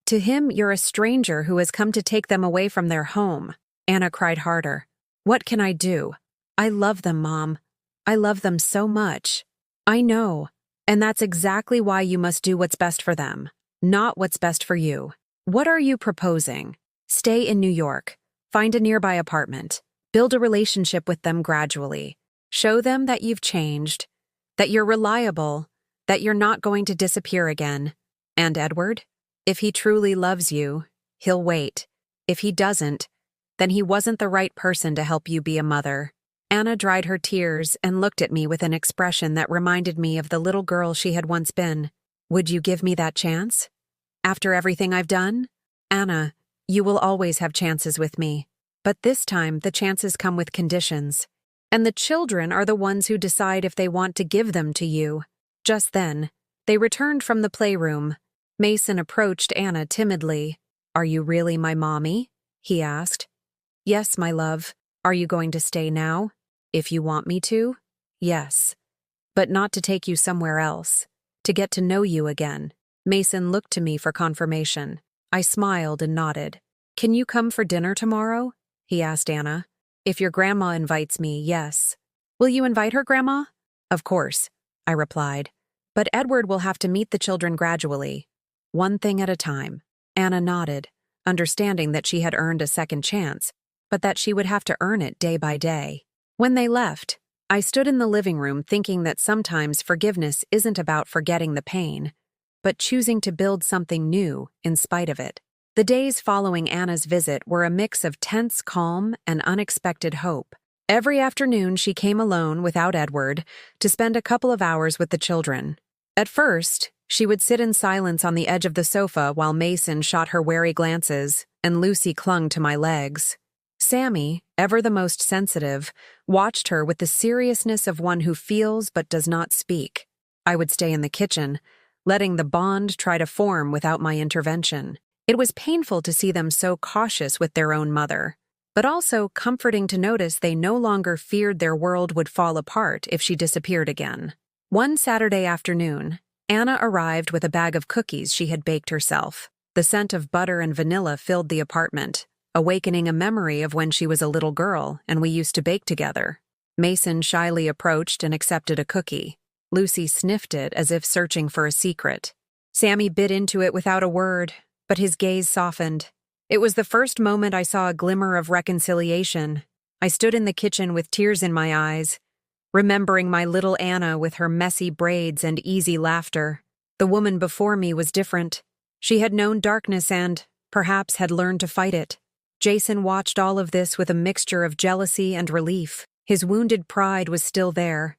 To him, you're a stranger who has come to take them away from their home. Anna cried harder. What can I do? I love them, Mom. I love them so much. I know. And that's exactly why you must do what's best for them, not what's best for you. What are you proposing? Stay in New York. Find a nearby apartment. Build a relationship with them gradually. Show them that you've changed, that you're reliable, that you're not going to disappear again. And Edward? If he truly loves you, he'll wait. If he doesn't, then he wasn't the right person to help you be a mother. Anna dried her tears and looked at me with an expression that reminded me of the little girl she had once been. Would you give me that chance? After everything I've done? Anna, you will always have chances with me. But this time, the chances come with conditions. And the children are the ones who decide if they want to give them to you. Just then, they returned from the playroom. Mason approached Anna timidly. Are you really my mommy? He asked. Yes, my love. Are you going to stay now? If you want me to? Yes. But not to take you somewhere else. To get to know you again. Mason looked to me for confirmation. I smiled and nodded. Can you come for dinner tomorrow? He asked Anna. If your grandma invites me, yes. Will you invite her, Grandma? Of course, I replied. But Edward will have to meet the children gradually. One thing at a time. Anna nodded, understanding that she had earned a second chance, but that she would have to earn it day by day. When they left, I stood in the living room thinking that sometimes forgiveness isn't about forgetting the pain, but choosing to build something new in spite of it. The days following Anna's visit were a mix of tense calm and unexpected hope. Every afternoon she came alone without Edward to spend a couple of hours with the children. At first, she would sit in silence on the edge of the sofa while Mason shot her wary glances and Lucy clung to my legs. Sammy, ever the most sensitive, watched her with the seriousness of one who feels but does not speak. I would stay in the kitchen, letting the bond try to form without my intervention. It was painful to see them so cautious with their own mother, but also comforting to notice they no longer feared their world would fall apart if she disappeared again. One Saturday afternoon, Anna arrived with a bag of cookies she had baked herself. The scent of butter and vanilla filled the apartment, awakening a memory of when she was a little girl and we used to bake together. Mason shyly approached and accepted a cookie. Lucy sniffed it as if searching for a secret. Sammy bit into it without a word, but his gaze softened. It was the first moment I saw a glimmer of reconciliation. I stood in the kitchen with tears in my eyes, remembering my little Anna with her messy braids and easy laughter. The woman before me was different. She had known darkness and, perhaps, had learned to fight it. Jason watched all of this with a mixture of jealousy and relief. His wounded pride was still there,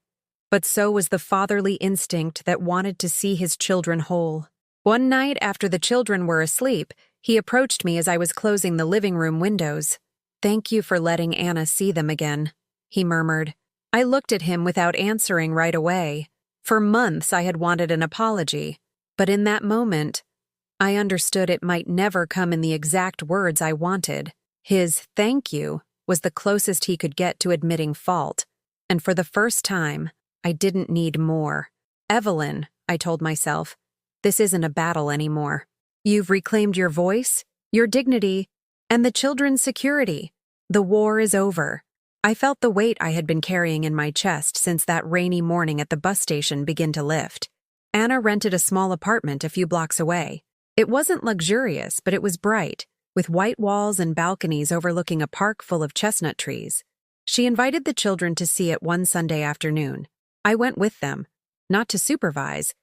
but so was the fatherly instinct that wanted to see his children whole. One night after the children were asleep, he approached me as I was closing the living room windows. "Thank you for letting Anna see them again," he murmured. I looked at him without answering right away. For months I had wanted an apology, but in that moment, I understood it might never come in the exact words I wanted. His "thank you" was the closest he could get to admitting fault, and for the first time, I didn't need more. "Evelyn," I told myself, "this isn't a battle anymore. You've reclaimed your voice, your dignity, and the children's security. The war is over." I felt the weight I had been carrying in my chest since that rainy morning at the bus station begin to lift. Anna rented a small apartment a few blocks away. It wasn't luxurious, but it was bright, with white walls and balconies overlooking a park full of chestnut trees. She invited the children to see it one Sunday afternoon. I went with them, not to supervise,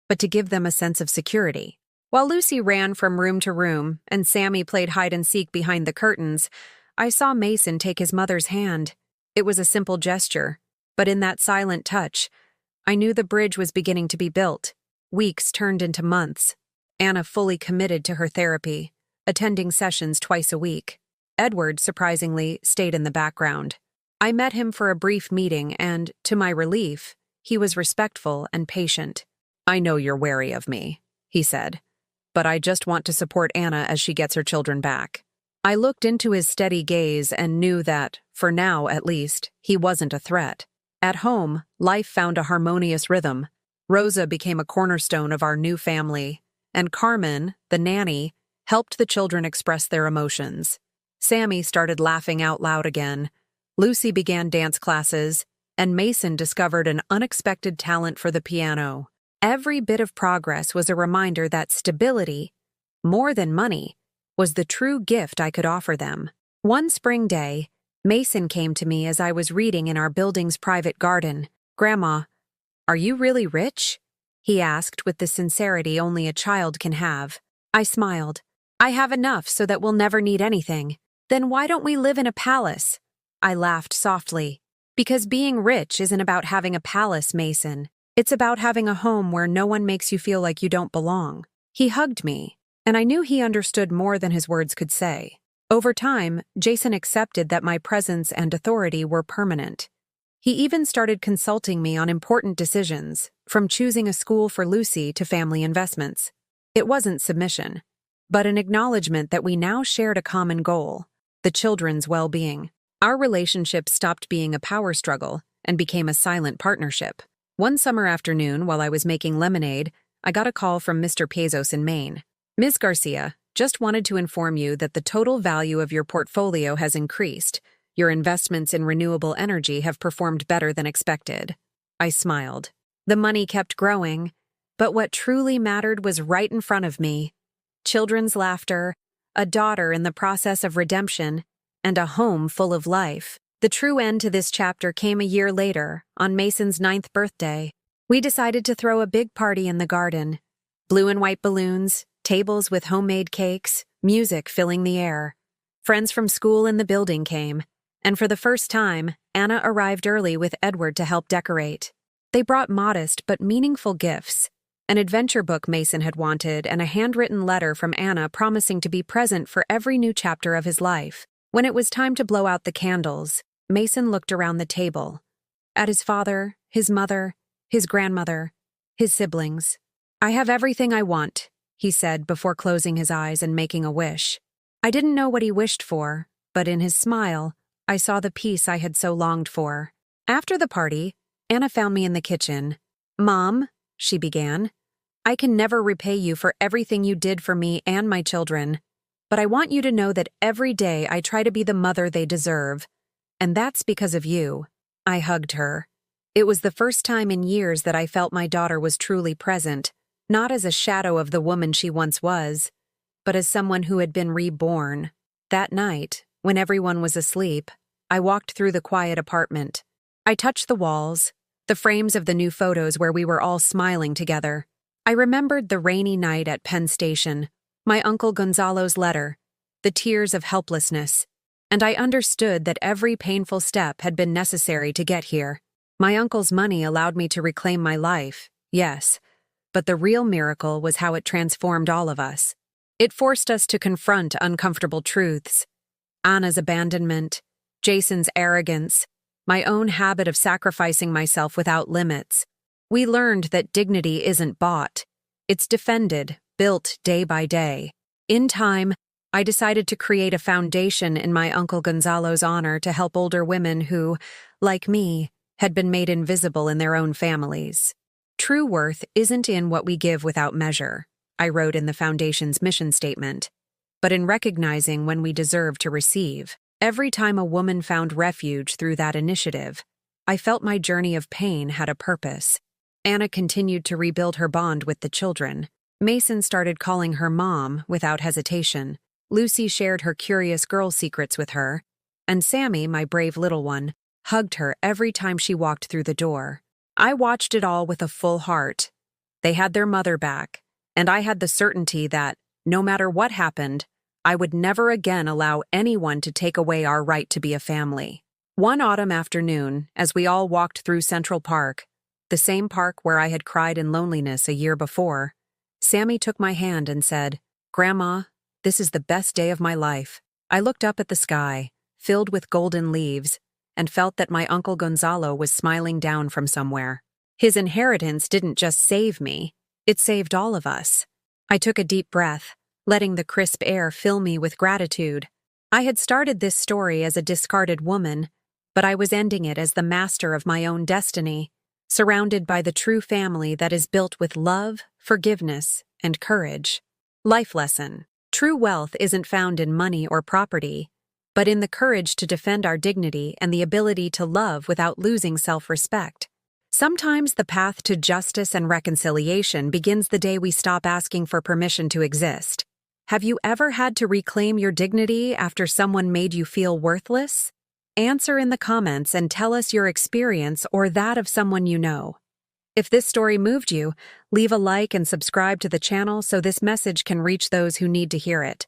but to give them a sense of security. While Lucy ran from room to room and Sammy played hide-and-seek behind the curtains, I saw Mason take his mother's hand. It was a simple gesture, but in that silent touch, I knew the bridge was beginning to be built. Weeks turned into months. Anna fully committed to her therapy, attending sessions twice a week. Edward, surprisingly, stayed in the background. I met him for a brief meeting and, to my relief, he was respectful and patient. "I know you're wary of me," he said, "but I just want to support Anna as she gets her children back." I looked into his steady gaze and knew that, for now at least, he wasn't a threat. At home, life found a harmonious rhythm. Rosa became a cornerstone of our new family, and Carmen, the nanny, helped the children express their emotions. Sammy started laughing out loud again. Lucy began dance classes, and Mason discovered an unexpected talent for the piano. Every bit of progress was a reminder that stability, more than money, was the true gift I could offer them. One spring day, Mason came to me as I was reading in our building's private garden. "Grandma, are you really rich?" he asked with the sincerity only a child can have. I smiled. "I have enough so that we'll never need anything." "Then why don't we live in a palace?" I laughed softly. "Because being rich isn't about having a palace, Mason. It's about having a home where no one makes you feel like you don't belong." He hugged me, and I knew he understood more than his words could say. Over time, Jason accepted that my presence and authority were permanent. He even started consulting me on important decisions, from choosing a school for Lucy to family investments. It wasn't submission, but an acknowledgement that we now shared a common goal: the children's well-being. Our relationship stopped being a power struggle and became a silent partnership. One summer afternoon, while I was making lemonade, I got a call from Mr. Pezos in Maine. "Ms. Garcia, just wanted to inform you that the total value of your portfolio has increased. Your investments in renewable energy have performed better than expected." I smiled. The money kept growing, but what truly mattered was right in front of me: children's laughter, a daughter in the process of redemption, and a home full of life. The true end to this chapter came a year later, on Mason's 9th birthday. We decided to throw a big party in the garden. Blue and white balloons, tables with homemade cakes, music filling the air. Friends from school in the building came, and for the first time, Anna arrived early with Edward to help decorate. They brought modest but meaningful gifts: an adventure book Mason had wanted and a handwritten letter from Anna promising to be present for every new chapter of his life. When it was time to blow out the candles, Mason looked around the table, at his father, his mother, his grandmother, his siblings. "I have everything I want," he said before closing his eyes and making a wish. I didn't know what he wished for, but in his smile, I saw the peace I had so longed for. After the party, Anna found me in the kitchen. "Mom," she began, "I can never repay you for everything you did for me and my children, but I want you to know that every day I try to be the mother they deserve, and that's because of you." I hugged her. It was the first time in years that I felt my daughter was truly present, not as a shadow of the woman she once was, but as someone who had been reborn. That night, when everyone was asleep, I walked through the quiet apartment. I touched the walls, the frames of the new photos where we were all smiling together. I remembered the rainy night at Penn Station, my Uncle Gonzalo's letter, the tears of helplessness, and I understood that every painful step had been necessary to get here. My uncle's money allowed me to reclaim my life, yes, but the real miracle was how it transformed all of us. It forced us to confront uncomfortable truths: Anna's abandonment, Jason's arrogance, my own habit of sacrificing myself without limits. We learned that dignity isn't bought. It's defended, built day by day. In time, I decided to create a foundation in my Uncle Gonzalo's honor to help older women who, like me, had been made invisible in their own families. "True worth isn't in what we give without measure," I wrote in the Foundation's mission statement, "but in recognizing when we deserve to receive." Every time a woman found refuge through that initiative, I felt my journey of pain had a purpose. Anna continued to rebuild her bond with the children. Mason started calling her mom without hesitation. Lucy shared her curious girl secrets with her, and Sammy, my brave little one, hugged her every time she walked through the door. I watched it all with a full heart. They had their mother back, and I had the certainty that, no matter what happened, I would never again allow anyone to take away our right to be a family. One autumn afternoon, as we all walked through Central Park, the same park where I had cried in loneliness a year before, Sammy took my hand and said, "Grandma, this is the best day of my life." I looked up at the sky, filled with golden leaves, and felt that my Uncle Gonzalo was smiling down from somewhere. His inheritance didn't just save me, it saved all of us. I took a deep breath, letting the crisp air fill me with gratitude. I had started this story as a discarded woman, but I was ending it as the master of my own destiny, surrounded by the true family that is built with love, forgiveness, and courage. Life lesson: True wealth isn't found in money or property, but in the courage to defend our dignity and the ability to love without losing self-respect. Sometimes the path to justice and reconciliation begins the day we stop asking for permission to exist. Have you ever had to reclaim your dignity after someone made you feel worthless? Answer in the comments and tell us your experience or that of someone you know. If this story moved you, leave a like and subscribe to the channel so this message can reach those who need to hear it.